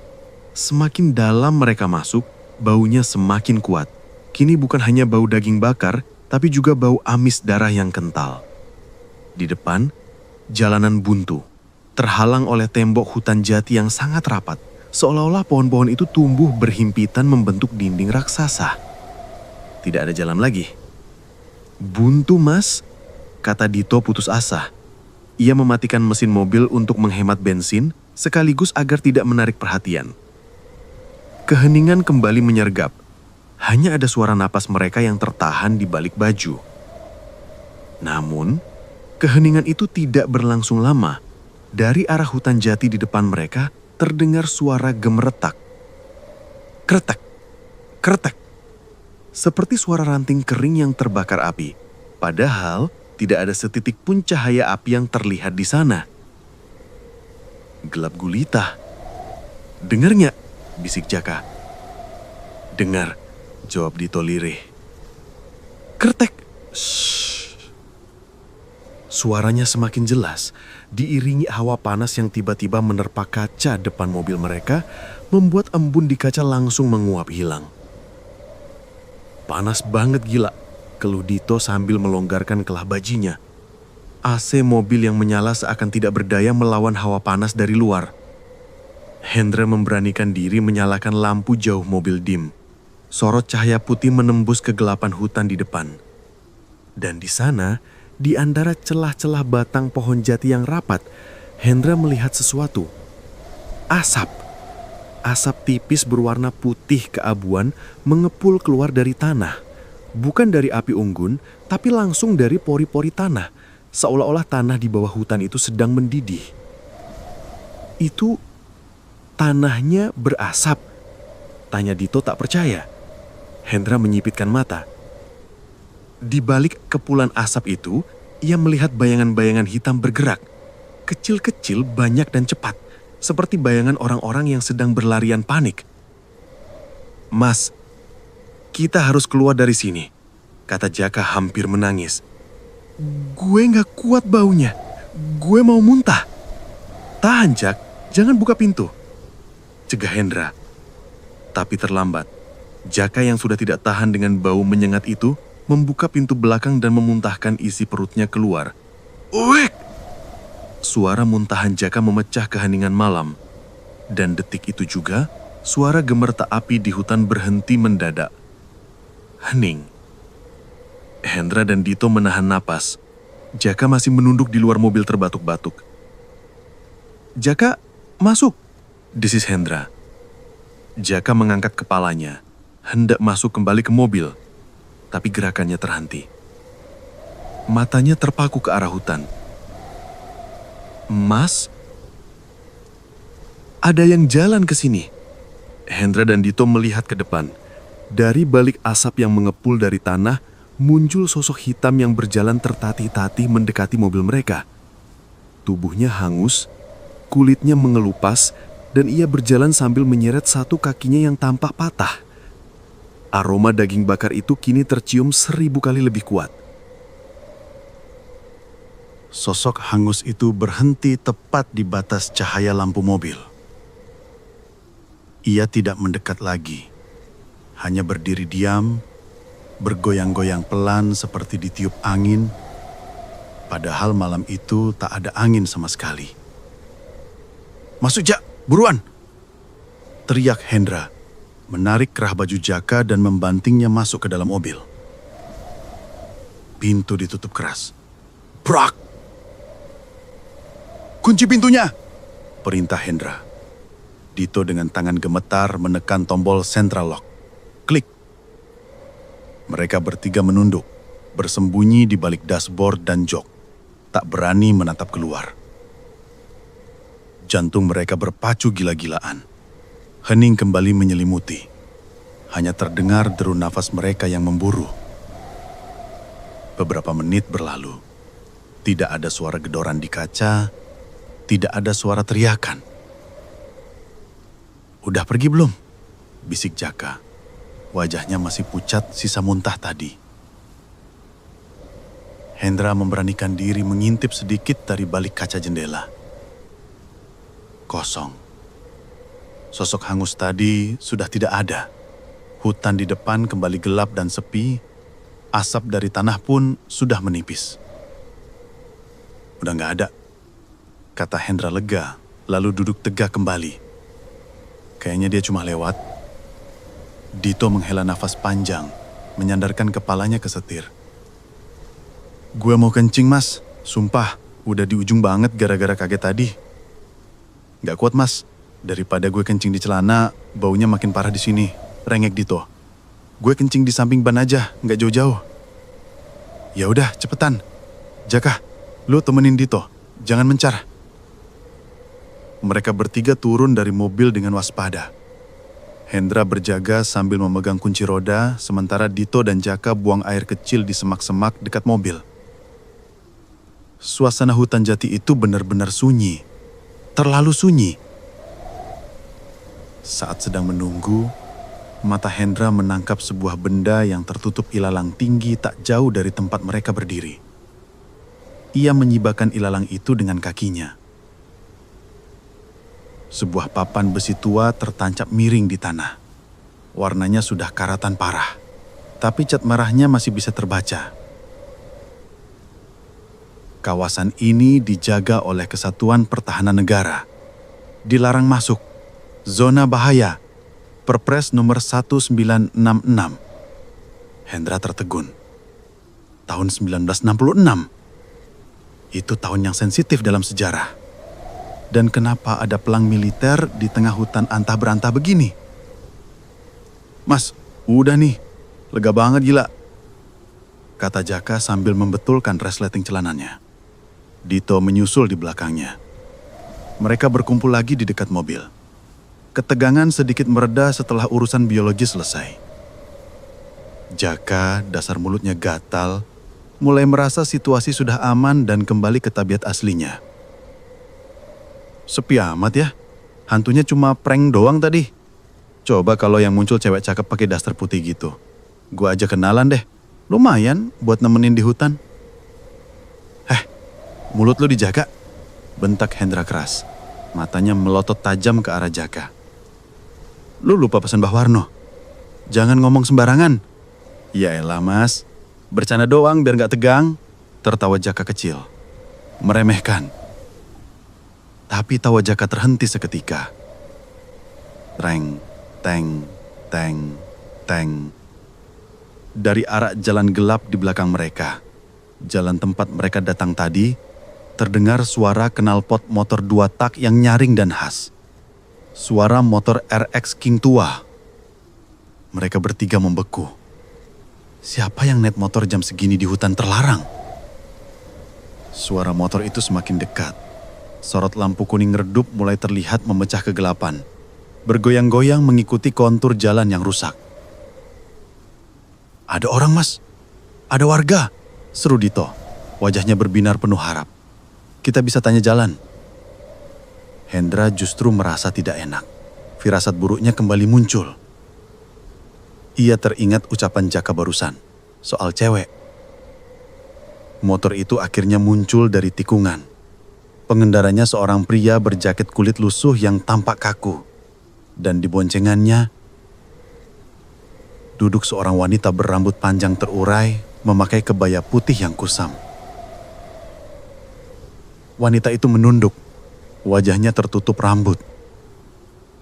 Semakin dalam mereka masuk, baunya semakin kuat. Kini bukan hanya bau daging bakar, tapi juga bau amis darah yang kental. Di depan, jalanan buntu, terhalang oleh tembok hutan jati yang sangat rapat, seolah-olah pohon-pohon itu tumbuh berhimpitan membentuk dinding raksasa. Tidak ada jalan lagi. "Buntu, Mas," kata Dito putus asa. Ia mematikan mesin mobil untuk menghemat bensin, sekaligus agar tidak menarik perhatian. Keheningan kembali menyergap. Hanya ada suara napas mereka yang tertahan di balik baju. Namun, keheningan itu tidak berlangsung lama. Dari arah hutan jati di depan mereka, terdengar suara gemeretak. Kretek, kretek. Seperti suara ranting kering yang terbakar api. Padahal tidak ada setitik pun cahaya api yang terlihat di sana. Gelap gulita. "Dengar nggak?" bisik Jaka. "Dengar," jawab Dito lirih. "Kretek." Shh. Suaranya semakin jelas, diiringi hawa panas yang tiba-tiba menerpa kaca depan mobil mereka, membuat embun di kaca langsung menguap hilang. "Panas banget gila," keluh Dito sambil melonggarkan kelah bajinya. AC mobil yang menyala seakan tidak berdaya melawan hawa panas dari luar. Hendra memberanikan diri menyalakan lampu jauh mobil dim. Sorot cahaya putih menembus kegelapan hutan di depan. Dan di sana, di antara celah-celah batang pohon jati yang rapat, Hendra melihat sesuatu. Asap. Asap tipis berwarna putih keabuan mengepul keluar dari tanah. Bukan dari api unggun, tapi langsung dari pori-pori tanah. Seolah-olah tanah di bawah hutan itu sedang mendidih. "Itu tanahnya berasap?" tanya Dito tak percaya. Hendra menyipitkan mata. Di balik kepulan asap itu, ia melihat bayangan-bayangan hitam bergerak. Kecil-kecil, banyak dan cepat. Seperti bayangan orang-orang yang sedang berlarian panik. "Mas, kita harus keluar dari sini," kata Jaka hampir menangis. "Gue gak kuat baunya. Gue mau muntah." "Tahan, Jak. Jangan buka pintu," cegah Hendra. Tapi terlambat. Jaka yang sudah tidak tahan dengan bau menyengat itu, membuka pintu belakang dan memuntahkan isi perutnya keluar. "Uek!" Suara muntahan Jaka memecah keheningan malam. Dan detik itu juga, suara gemerta api di hutan berhenti mendadak. Hening. Hendra dan Dito menahan napas. Jaka masih menunduk di luar mobil terbatuk-batuk. "Jaka, masuk!" desis Hendra. Jaka mengangkat kepalanya, hendak masuk kembali ke mobil, tapi gerakannya terhenti. Matanya terpaku ke arah hutan. "Mas, ada yang jalan ke sini." Hendra dan Dito melihat ke depan. Dari balik asap yang mengepul dari tanah, muncul sosok hitam yang berjalan tertatih-tatih mendekati mobil mereka. Tubuhnya hangus, kulitnya mengelupas, dan ia berjalan sambil menyeret satu kakinya yang tampak patah. Aroma daging bakar itu kini tercium 1000 kali lebih kuat. Sosok hangus itu berhenti tepat di batas cahaya lampu mobil. Ia tidak mendekat lagi, hanya berdiri diam, bergoyang-goyang pelan seperti ditiup angin, padahal malam itu tak ada angin sama sekali. "Masuk, Jak, buruan!" teriak Hendra, menarik kerah baju Jaka dan membantingnya masuk ke dalam mobil. Pintu ditutup keras. "Brak! Kunci pintunya!" perintah Hendra. Dito dengan tangan gemetar menekan tombol central lock. Klik. Mereka bertiga menunduk, bersembunyi di balik dashboard dan jok, tak berani menatap keluar. Jantung mereka berpacu gila-gilaan. Hening kembali menyelimuti. Hanya terdengar deru nafas mereka yang memburu. Beberapa menit berlalu. Tidak ada suara gedoran di kaca, tidak ada suara teriakan. "Udah pergi belum?" bisik Jaka. Wajahnya masih pucat sisa muntah tadi. Hendra memberanikan diri mengintip sedikit dari balik kaca jendela. Kosong. Sosok hangus tadi sudah tidak ada. Hutan di depan kembali gelap dan sepi. Asap dari tanah pun sudah menipis. "Udah nggak ada," kata Hendra lega, lalu duduk tegak kembali. Kayaknya dia cuma lewat. Dito menghela nafas panjang, menyandarkan kepalanya ke setir. "Gue mau kencing, Mas. Sumpah, udah di ujung banget gara-gara kaget tadi." "Gak kuat, Mas. Daripada gue kencing di celana, baunya makin parah di sini," rengek Dito. "Gue kencing di samping ban aja, gak jauh-jauh." "Ya udah, cepetan. Jaka, lu temenin Dito, jangan mencar." Mereka bertiga turun dari mobil dengan waspada. Hendra berjaga sambil memegang kunci roda, sementara Dito dan Jaka buang air kecil di semak-semak dekat mobil. Suasana hutan jati itu benar-benar sunyi. Terlalu sunyi. Saat sedang menunggu, mata Hendra menangkap sebuah benda yang tertutup ilalang tinggi tak jauh dari tempat mereka berdiri. Ia menyibakkan ilalang itu dengan kakinya. Sebuah papan besi tua tertancap miring di tanah. Warnanya sudah karatan parah, tapi cat merahnya masih bisa terbaca. Kawasan ini dijaga oleh Kesatuan Pertahanan Negara. Dilarang masuk. Zona bahaya. Perpres nomor 1966. Hendra tertegun. Tahun 1966. Itu tahun yang sensitif dalam sejarah. Dan kenapa ada pelang militer di tengah hutan antah berantah begini? Mas, udah nih. Lega banget gila. Kata Jaka sambil membetulkan resleting celananya. Dito menyusul di belakangnya. Mereka berkumpul lagi di dekat mobil. Ketegangan sedikit mereda setelah urusan biologi selesai. Jaka, dasar mulutnya gatal, mulai merasa situasi sudah aman dan kembali ke tabiat aslinya. Sepi amat ya, hantunya cuma prank doang tadi. Coba kalau yang muncul cewek cakep pakai daster putih gitu. Gua aja kenalan deh, lumayan buat nemenin di hutan. Mulut lu dijaga, bentak Hendra keras. Matanya melotot tajam ke arah Jaka. Lu lupa pesan Mbah Warno. Jangan ngomong sembarangan. Yaelah mas, bercanda doang biar gak tegang. Tertawa Jaka kecil. Meremehkan. Tapi tawa Jaka terhenti seketika. Treng, teng, teng, teng. Dari arah jalan gelap di belakang mereka, jalan tempat mereka datang tadi, terdengar suara knalpot motor 2 tak yang nyaring dan khas. Suara motor RX King tua. Mereka bertiga membeku. Siapa yang naik motor jam segini di hutan terlarang? Suara motor itu semakin dekat. Sorot lampu kuning redup mulai terlihat memecah kegelapan. Bergoyang-goyang mengikuti kontur jalan yang rusak. Ada orang mas, ada warga, seru Dito. Wajahnya berbinar penuh harap. Kita bisa tanya jalan. Hendra justru merasa tidak enak. Firasat buruknya kembali muncul. Ia teringat ucapan Jaka barusan, soal cewek. Motor itu akhirnya muncul dari tikungan. Pengendaranya seorang pria berjaket kulit lusuh yang tampak kaku. Dan di boncengannya, duduk seorang wanita berambut panjang terurai, memakai kebaya putih yang kusam. Wanita itu menunduk, wajahnya tertutup rambut.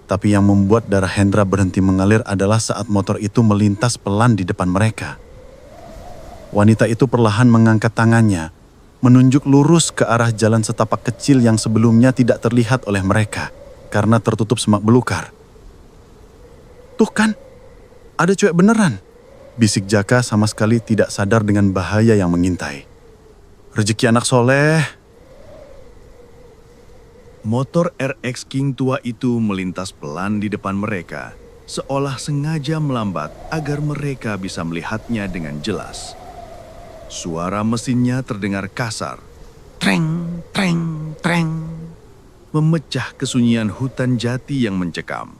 Tapi yang membuat darah Hendra berhenti mengalir adalah saat motor itu melintas pelan di depan mereka. Wanita itu perlahan mengangkat tangannya, menunjuk lurus ke arah jalan setapak kecil yang sebelumnya tidak terlihat oleh mereka karena tertutup semak belukar. Tuh kan, ada cewek beneran, bisik Jaka sama sekali tidak sadar dengan bahaya yang mengintai. Rezeki anak soleh. Motor RX King tua itu melintas pelan di depan mereka, seolah sengaja melambat agar mereka bisa melihatnya dengan jelas. Suara mesinnya terdengar kasar, treng, treng, treng, memecah kesunyian hutan jati yang mencekam.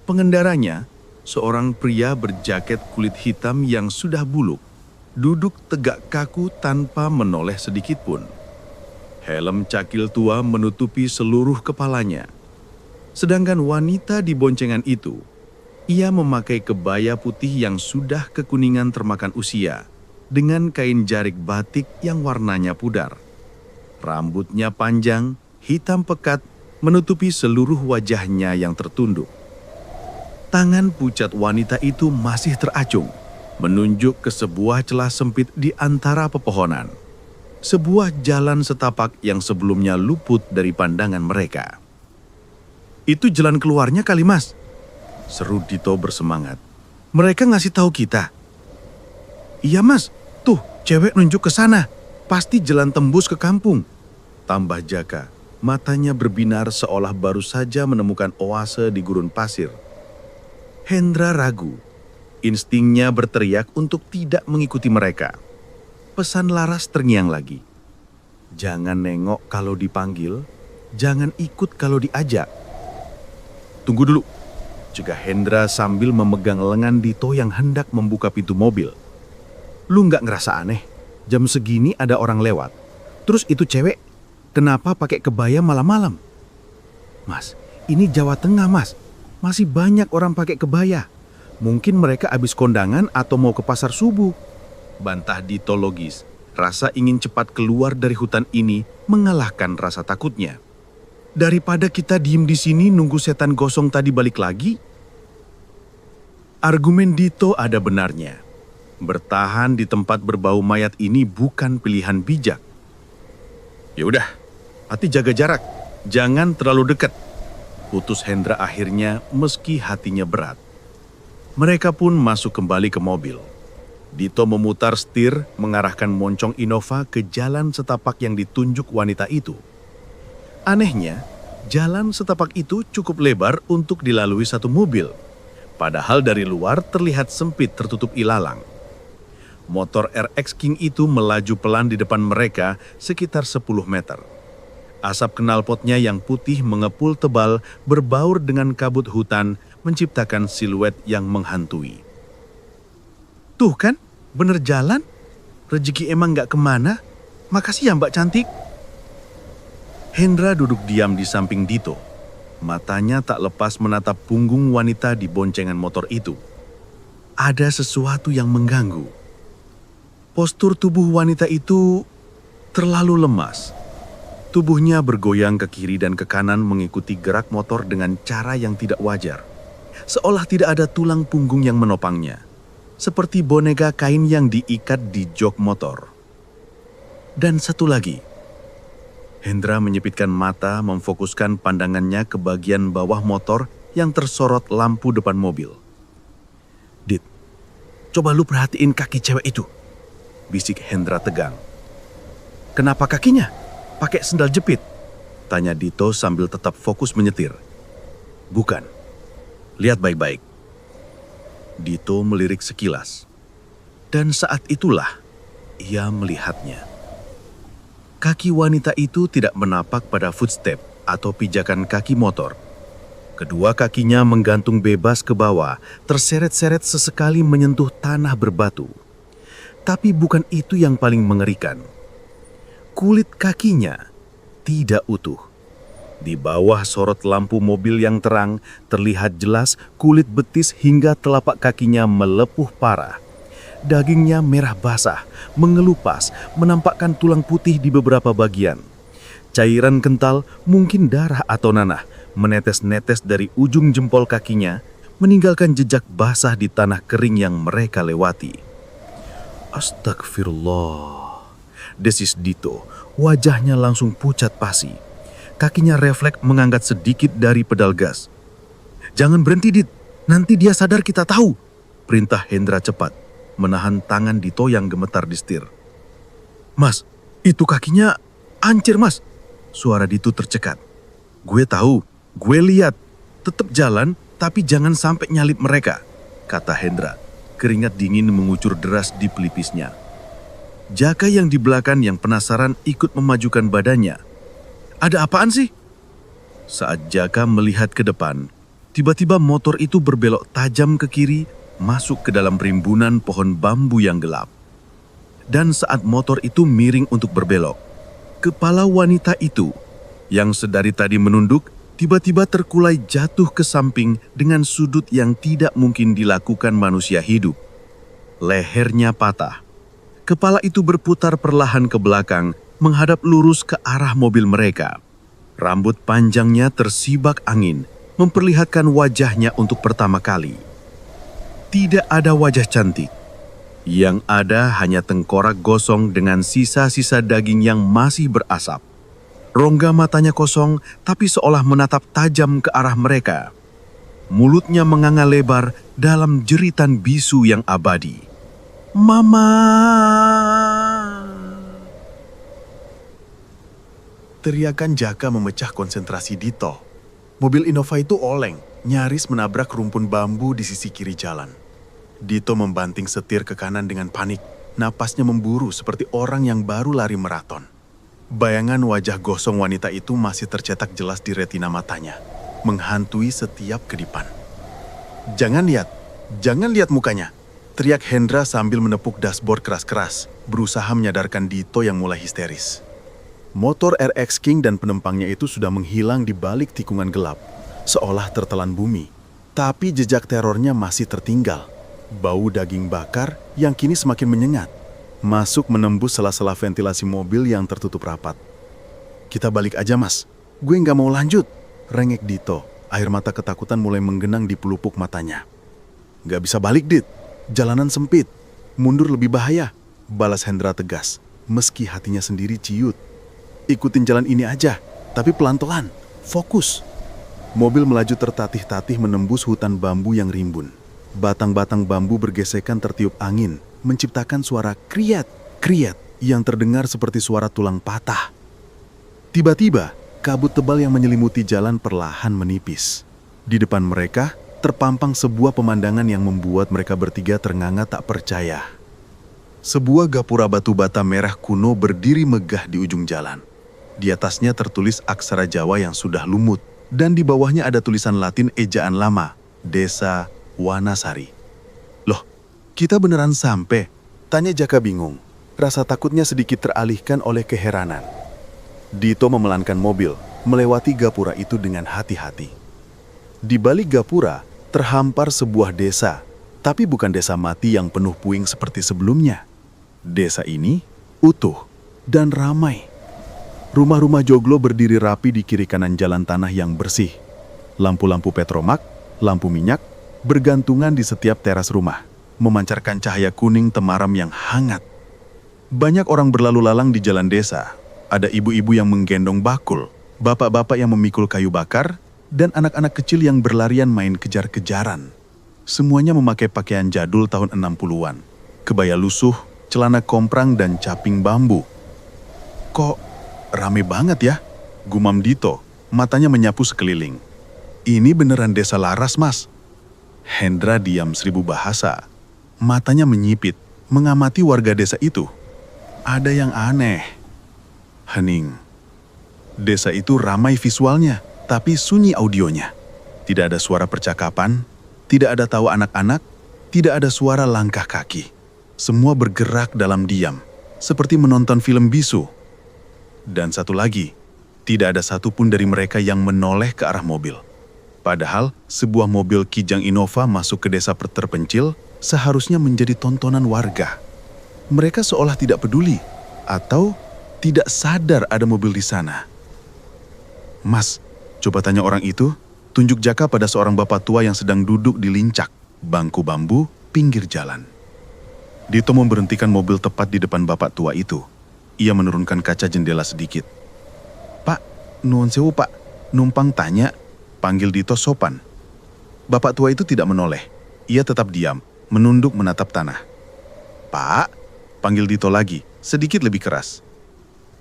Pengendaranya, seorang pria berjaket kulit hitam yang sudah buluk, duduk tegak kaku tanpa menoleh sedikit pun. Helm cakil tua menutupi seluruh kepalanya. Sedangkan wanita di boncengan itu, ia memakai kebaya putih yang sudah kekuningan termakan usia, dengan kain jarik batik yang warnanya pudar. Rambutnya panjang, hitam pekat, menutupi seluruh wajahnya yang tertunduk. Tangan pucat wanita itu masih teracung, menunjuk ke sebuah celah sempit di antara pepohonan. Sebuah jalan setapak yang sebelumnya luput dari pandangan mereka. Itu jalan keluarnya kali mas, seru Dito bersemangat. Mereka ngasih tahu kita. Iya mas, tuh cewek nunjuk ke sana, pasti jalan tembus ke kampung, tambah Jaka. Matanya berbinar seolah baru saja menemukan oase di gurun pasir. Hendra ragu. Instingnya berteriak untuk tidak mengikuti mereka. Pesan Laras terngiang lagi. Jangan nengok kalau dipanggil, jangan ikut kalau diajak. Tunggu dulu, cegah Hendra sambil memegang lengan Dito yang hendak membuka pintu mobil. Lu nggak ngerasa aneh? Jam segini ada orang lewat. Terus itu cewek, kenapa pakai kebaya malam-malam? Mas, ini Jawa Tengah, Mas. Masih banyak orang pakai kebaya. Mungkin mereka habis kondangan atau mau ke pasar subuh. Bantah Dito logis. Rasa ingin cepat keluar dari hutan ini mengalahkan rasa takutnya. Daripada kita diem di sini nunggu setan gosong tadi balik lagi. Argumen Dito ada benarnya. Bertahan di tempat berbau mayat ini bukan pilihan bijak. Ya udah, hati jaga jarak. Jangan terlalu dekat. Utus Hendra akhirnya meski hatinya berat. Mereka pun masuk kembali ke mobil. Dito memutar setir mengarahkan moncong Innova ke jalan setapak yang ditunjuk wanita itu. Anehnya, jalan setapak itu cukup lebar untuk dilalui satu mobil. Padahal dari luar terlihat sempit tertutup ilalang. Motor RX King itu melaju pelan di depan mereka sekitar 10 meter. Asap knalpotnya yang putih mengepul tebal berbaur dengan kabut hutan menciptakan siluet yang menghantui. Tuh kan, bener jalan. Rezeki emang gak kemana. Makasih ya Mbak Cantik. Hendra duduk diam di samping Dito. Matanya tak lepas menatap punggung wanita di boncengan motor itu. Ada sesuatu yang mengganggu. Postur tubuh wanita itu terlalu lemas. Tubuhnya bergoyang ke kiri dan ke kanan mengikuti gerak motor dengan cara yang tidak wajar. Seolah tidak ada tulang punggung yang menopangnya. Seperti boneka kain yang diikat di jok motor. Dan satu lagi. Hendra menyipitkan mata memfokuskan pandangannya ke bagian bawah motor yang tersorot lampu depan mobil. Dit, coba lu perhatiin kaki cewek itu. Bisik Hendra tegang. Kenapa kakinya? Pakai sendal jepit? Tanya Dito sambil tetap fokus menyetir. Bukan. Lihat baik-baik. Dito melirik sekilas. Dan saat itulah ia melihatnya. Kaki wanita itu tidak menapak pada footstep atau pijakan kaki motor. Kedua kakinya menggantung bebas ke bawah, terseret-seret sesekali menyentuh tanah berbatu. Tapi bukan itu yang paling mengerikan. Kulit kakinya tidak utuh. Di bawah sorot lampu mobil yang terang, terlihat jelas kulit betis hingga telapak kakinya melepuh parah. Dagingnya merah basah, mengelupas, menampakkan tulang putih di beberapa bagian. Cairan kental, mungkin darah atau nanah, menetes-netes dari ujung jempol kakinya, meninggalkan jejak basah di tanah kering yang mereka lewati. Astagfirullah. Desis Dito, wajahnya langsung pucat pasi. Kakinya refleks mengangkat sedikit dari pedal gas. Jangan berhenti, Dit. Nanti dia sadar kita tahu. Perintah Hendra cepat, menahan tangan Dito yang gemetar di setir. Mas, itu kakinya ancir, Mas. Suara Dito tercekat. Gue tahu, gue lihat. Tetap jalan, tapi jangan sampai nyalip mereka, kata Hendra. Keringat dingin mengucur deras di pelipisnya. Jaka yang di belakang yang penasaran ikut memajukan badannya. Ada apaan sih? Saat Jaka melihat ke depan, tiba-tiba motor itu berbelok tajam ke kiri, masuk ke dalam rimbunan pohon bambu yang gelap. Dan saat motor itu miring untuk berbelok, kepala wanita itu, yang sedari tadi menunduk, tiba-tiba terkulai jatuh ke samping dengan sudut yang tidak mungkin dilakukan manusia hidup. Lehernya patah. Kepala itu berputar perlahan ke belakang, menghadap lurus ke arah mobil mereka. Rambut panjangnya tersibak angin, memperlihatkan wajahnya untuk pertama kali. Tidak ada wajah cantik. Yang ada hanya tengkorak gosong dengan sisa-sisa daging yang masih berasap. Rongga matanya kosong, tapi seolah menatap tajam ke arah mereka. Mulutnya menganga lebar dalam jeritan bisu yang abadi. Mama! Teriakan Jaka memecah konsentrasi Dito. Mobil Innova itu oleng, nyaris menabrak rumpun bambu di sisi kiri jalan. Dito membanting setir ke kanan dengan panik. Napasnya memburu seperti orang yang baru lari maraton. Bayangan wajah gosong wanita itu masih tercetak jelas di retina matanya, menghantui setiap kedipan. Jangan lihat mukanya, teriak Hendra sambil menepuk dashboard keras-keras, berusaha menyadarkan Dito yang mulai histeris. Motor RX King dan penumpangnya itu sudah menghilang di balik tikungan gelap, seolah tertelan bumi. Tapi jejak terornya masih tertinggal. Bau daging bakar yang kini semakin menyengat, masuk menembus sela-sela ventilasi mobil yang tertutup rapat. Kita balik aja mas, gue nggak mau lanjut, rengek Dito. Air mata ketakutan mulai menggenang di pelupuk matanya. Nggak bisa balik Dit, jalanan sempit, mundur lebih bahaya, balas Hendra tegas, meski hatinya sendiri ciut. Ikutin jalan ini aja, tapi pelan-pelan, fokus. Mobil melaju tertatih-tatih menembus hutan bambu yang rimbun. Batang-batang bambu bergesekan tertiup angin, menciptakan suara kriat yang terdengar seperti suara tulang patah. Tiba-tiba, kabut tebal yang menyelimuti jalan perlahan menipis. Di depan mereka, terpampang sebuah pemandangan yang membuat mereka bertiga ternganga tak percaya. Sebuah gapura batu bata merah kuno berdiri megah di ujung jalan. Di atasnya tertulis aksara Jawa yang sudah lumut, dan di bawahnya ada tulisan Latin ejaan lama, Desa Wanasari. Loh, kita beneran sampai? Tanya Jaka bingung. Rasa takutnya sedikit teralihkan oleh keheranan. Dito memelankan mobil, melewati gapura itu dengan hati-hati. Di balik gapura, terhampar sebuah desa, tapi bukan desa mati yang penuh puing seperti sebelumnya. Desa ini utuh dan ramai. Rumah-rumah joglo berdiri rapi di kiri kanan jalan tanah yang bersih. Lampu-lampu petromak, lampu minyak, bergantungan di setiap teras rumah, memancarkan cahaya kuning temaram yang hangat. Banyak orang berlalu lalang di jalan desa. Ada ibu-ibu yang menggendong bakul, bapak-bapak yang memikul kayu bakar, dan anak-anak kecil yang berlarian main kejar-kejaran. Semuanya memakai pakaian jadul tahun 60-an. Kebaya lusuh, celana komprang, dan caping bambu. Kok rame banget ya? Gumam Dito, matanya menyapu sekeliling. Ini beneran desa laras, Mas. Hendra diam 1000 bahasa. Matanya menyipit, mengamati warga desa itu. Ada yang aneh. Hening. Desa itu ramai visualnya, tapi sunyi audionya. Tidak ada suara percakapan, tidak ada tawa anak-anak, tidak ada suara langkah kaki. Semua bergerak dalam diam, seperti menonton film bisu. Dan satu lagi, tidak ada satupun dari mereka yang menoleh ke arah mobil. Padahal, sebuah mobil Kijang Innova masuk ke desa terpencil seharusnya menjadi tontonan warga. Mereka seolah tidak peduli atau tidak sadar ada mobil di sana. Mas, coba tanya orang itu, tunjuk Jaka pada seorang bapak tua yang sedang duduk di lincak, bangku bambu, pinggir jalan. Dito memberhentikan mobil tepat di depan bapak tua itu. Ia menurunkan kaca jendela sedikit. Pak, nuwun sewu Pak, numpang tanya. Panggil Dito sopan. Bapak tua itu tidak menoleh. Ia tetap diam, menunduk menatap tanah. Pak, panggil Dito lagi, sedikit lebih keras.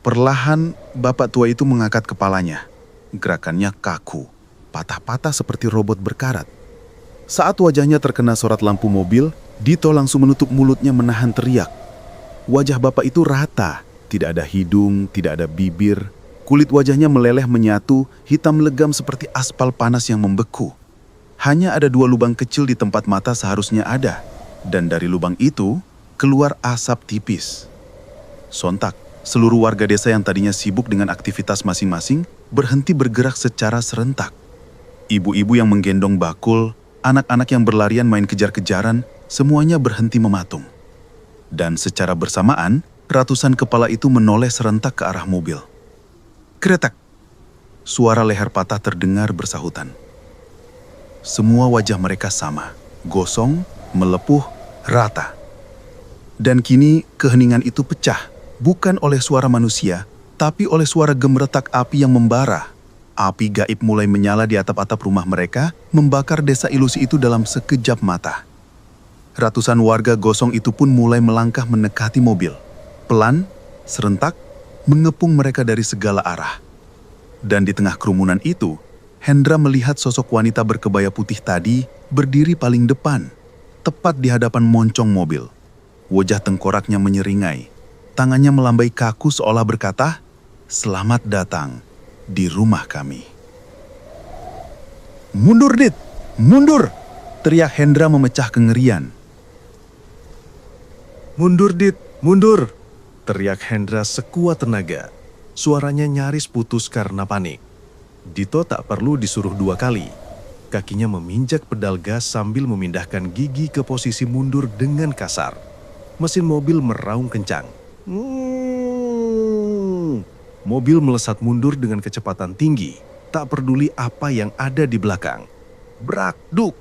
Perlahan, bapak tua itu mengangkat kepalanya. Gerakannya kaku, patah-patah seperti robot berkarat. Saat wajahnya terkena sorot lampu mobil, Dito langsung menutup mulutnya menahan teriak. Wajah bapak itu rata, tidak ada hidung, tidak ada bibir. Kulit wajahnya meleleh menyatu, hitam legam seperti aspal panas yang membeku. Hanya ada 2 lubang kecil di tempat mata seharusnya ada, dan dari lubang itu keluar asap tipis. Sontak, seluruh warga desa yang tadinya sibuk dengan aktivitas masing-masing berhenti bergerak secara serentak. Ibu-ibu yang menggendong bakul, anak-anak yang berlarian main kejar-kejaran, semuanya berhenti mematung. Dan secara bersamaan, ratusan kepala itu menoleh serentak ke arah mobil. Kretek. Suara leher patah terdengar bersahutan. Semua wajah mereka sama, gosong, melepuh, rata. Dan kini keheningan itu pecah, bukan oleh suara manusia, tapi oleh suara gemeretak api yang membara. Api gaib mulai menyala di atap-atap rumah mereka, membakar desa ilusi itu dalam sekejap mata. Ratusan warga gosong itu pun mulai melangkah mendekati mobil. Pelan, serentak, mengepung mereka dari segala arah. Dan di tengah kerumunan itu, Hendra melihat sosok wanita berkebaya putih tadi berdiri paling depan, tepat di hadapan moncong mobil. Wajah tengkoraknya menyeringai, tangannya melambai kaku seolah berkata, "Selamat datang di rumah kami." "Mundur, Dit! Mundur!" teriak Hendra memecah kengerian. "Mundur, Dit! Mundur!" teriak Hendra sekuat tenaga. Suaranya nyaris putus karena panik. Dito tak perlu disuruh 2 kali. Kakinya meminjak pedal gas sambil memindahkan gigi ke posisi mundur dengan kasar. Mesin mobil meraung kencang. Mobil melesat mundur dengan kecepatan tinggi, tak peduli apa yang ada di belakang. Brak, duk!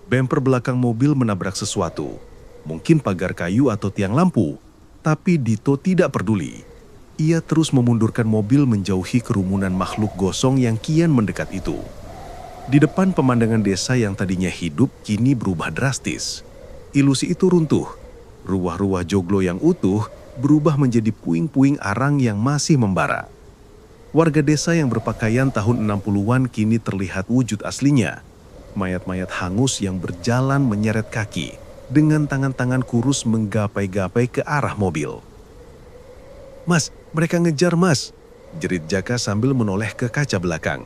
Bemper belakang mobil menabrak sesuatu. Mungkin pagar kayu atau tiang lampu. Tapi Dito tidak peduli. Ia terus memundurkan mobil menjauhi kerumunan makhluk gosong yang kian mendekat itu. Di depan pemandangan desa yang tadinya hidup kini berubah drastis. Ilusi itu runtuh. Ruah-ruah joglo yang utuh berubah menjadi puing-puing arang yang masih membara. Warga desa yang berpakaian tahun 60-an kini terlihat wujud aslinya. Mayat-mayat hangus yang berjalan menyeret kaki, dengan tangan-tangan kurus menggapai-gapai ke arah mobil. "Mas, mereka ngejar, Mas!" jerit Jaka sambil menoleh ke kaca belakang.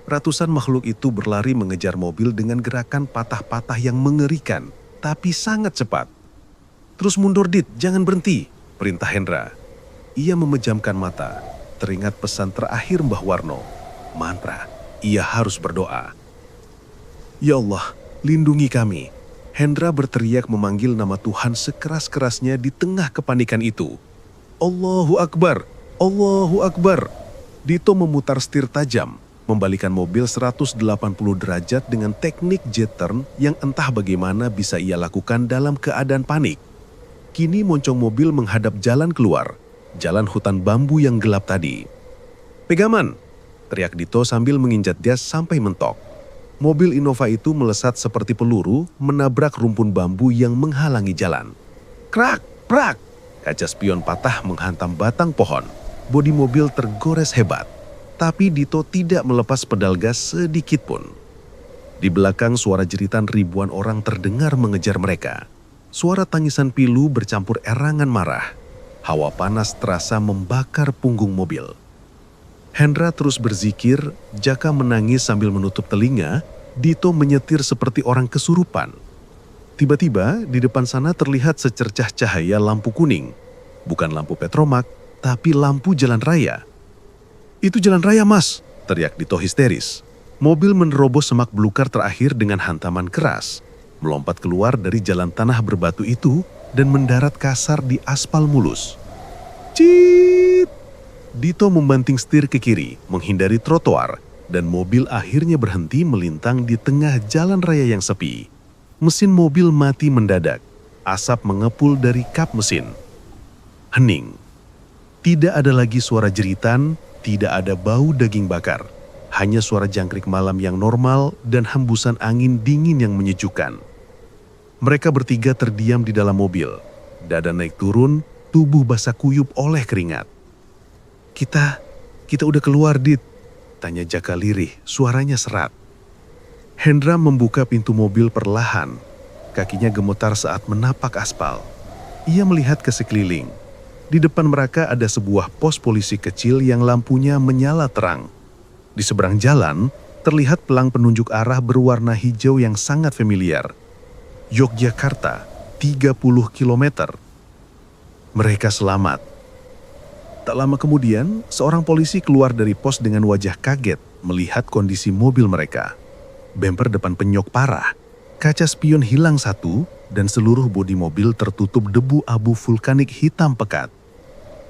Ratusan makhluk itu berlari mengejar mobil dengan gerakan patah-patah yang mengerikan, tapi sangat cepat. "Terus mundur, Dit, jangan berhenti," perintah Hendra. Ia memejamkan mata, teringat pesan terakhir Mbah Warno. Mantra, ia harus berdoa. "Ya Allah, lindungi kami." Hendra berteriak memanggil nama Tuhan sekeras-kerasnya di tengah kepanikan itu. "Allahu Akbar! Allahu Akbar!" Dito memutar setir tajam, membalikan mobil 180 derajat dengan teknik jet turn yang entah bagaimana bisa ia lakukan dalam keadaan panik. Kini moncong mobil menghadap jalan keluar, jalan hutan bambu yang gelap tadi. "Pegaman!" teriak Dito sambil menginjat gas sampai mentok. Mobil Innova itu melesat seperti peluru menabrak rumpun bambu yang menghalangi jalan. Krak, prak! Kaca spion patah menghantam batang pohon. Bodi mobil tergores hebat. Tapi Dito tidak melepas pedal gas sedikit pun. Di belakang suara jeritan ribuan orang terdengar mengejar mereka. Suara tangisan pilu bercampur erangan marah. Hawa panas terasa membakar punggung mobil. Hendra terus berzikir, Jaka menangis sambil menutup telinga, Dito menyetir seperti orang kesurupan. Tiba-tiba di depan sana terlihat secercah cahaya lampu kuning. Bukan lampu petromak, tapi lampu jalan raya. "Itu jalan raya, Mas!" teriak Dito histeris. Mobil menerobos semak belukar terakhir dengan hantaman keras, melompat keluar dari jalan tanah berbatu itu dan mendarat kasar di aspal mulus. Cit! Dito membanting setir ke kiri, menghindari trotoar, dan mobil akhirnya berhenti melintang di tengah jalan raya yang sepi. Mesin mobil mati mendadak, asap mengepul dari kap mesin. Hening. Tidak ada lagi suara jeritan, tidak ada bau daging bakar. Hanya suara jangkrik malam yang normal dan hembusan angin dingin yang menyejukkan. Mereka bertiga terdiam di dalam mobil. Dada naik turun, tubuh basah kuyup oleh keringat. Kita udah keluar, Dit, tanya Jaka lirih, suaranya serat. Hendra membuka pintu mobil perlahan. Kakinya gemetar saat menapak aspal. Ia melihat ke sekeliling. Di depan mereka ada sebuah pos polisi kecil yang lampunya menyala terang. Di seberang jalan, terlihat pelang penunjuk arah berwarna hijau yang sangat familiar. Yogyakarta, 30 km. Mereka selamat. Tak lama kemudian, seorang polisi keluar dari pos dengan wajah kaget melihat kondisi mobil mereka. Bemper depan penyok parah, kaca spion hilang satu, dan seluruh bodi mobil tertutup debu abu vulkanik hitam pekat.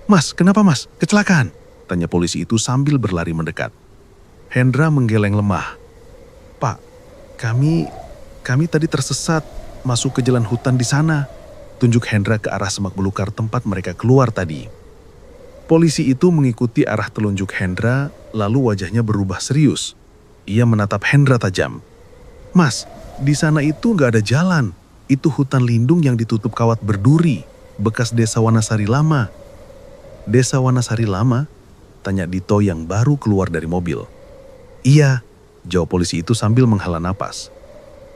"Mas, kenapa Mas? Kecelakaan?" tanya polisi itu sambil berlari mendekat. Hendra menggeleng lemah. "Pak, kami tadi tersesat masuk ke jalan hutan di sana." Tunjuk Hendra ke arah semak belukar tempat mereka keluar tadi. Polisi itu mengikuti arah telunjuk Hendra, lalu wajahnya berubah serius. Ia menatap Hendra tajam. "Mas, di sana itu nggak ada jalan. Itu hutan lindung yang ditutup kawat berduri, bekas desa Wanasari Lama." "Desa Wanasari Lama?" tanya Dito yang baru keluar dari mobil. "Iya, jawab polisi itu sambil menghela napas.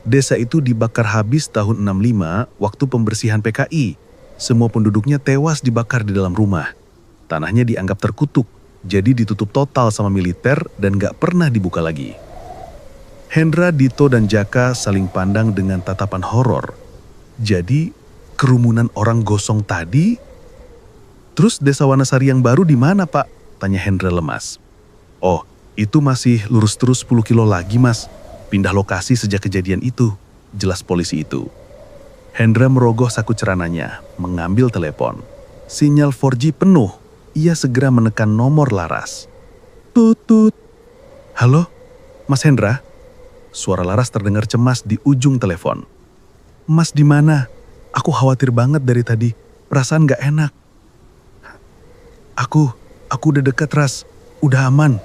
Desa itu dibakar habis tahun 65 waktu pembersihan PKI. Semua penduduknya tewas dibakar di dalam rumah. Tanahnya dianggap terkutuk, jadi ditutup total sama militer dan gak pernah dibuka lagi. Hendra, Dito, dan Jaka saling pandang dengan tatapan horor. Jadi, kerumunan orang gosong tadi? Terus desa Wanasari yang baru di mana, Pak? Tanya Hendra lemas. Oh, itu masih lurus terus 10 kilo lagi, Mas. Pindah lokasi sejak kejadian itu, jelas polisi itu. Hendra merogoh saku celananya, mengambil telepon. Sinyal 4G penuh, ia segera menekan nomor Laras. Tut. Halo, Mas Hendra? Suara Laras terdengar cemas di ujung telepon. Mas di mana? Aku khawatir banget dari tadi, perasaan gak enak. Aku udah dekat, Ras. Udah aman.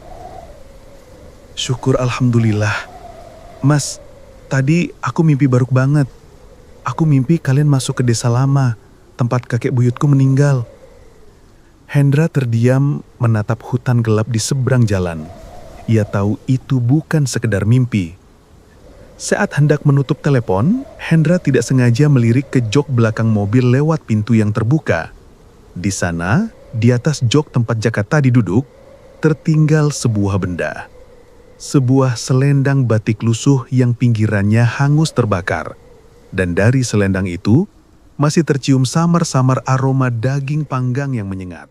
Syukur alhamdulillah. Mas, tadi aku mimpi baruk banget. Aku mimpi kalian masuk ke desa lama, tempat kakek buyutku meninggal. Hendra terdiam menatap hutan gelap di seberang jalan. Ia tahu itu bukan sekedar mimpi. Saat hendak menutup telepon, Hendra tidak sengaja melirik ke jok belakang mobil lewat pintu yang terbuka. Di sana, di atas jok tempat Jaka tadi duduk, tertinggal sebuah benda. Sebuah selendang batik lusuh yang pinggirannya hangus terbakar. Dan dari selendang itu, masih tercium samar-samar aroma daging panggang yang menyengat.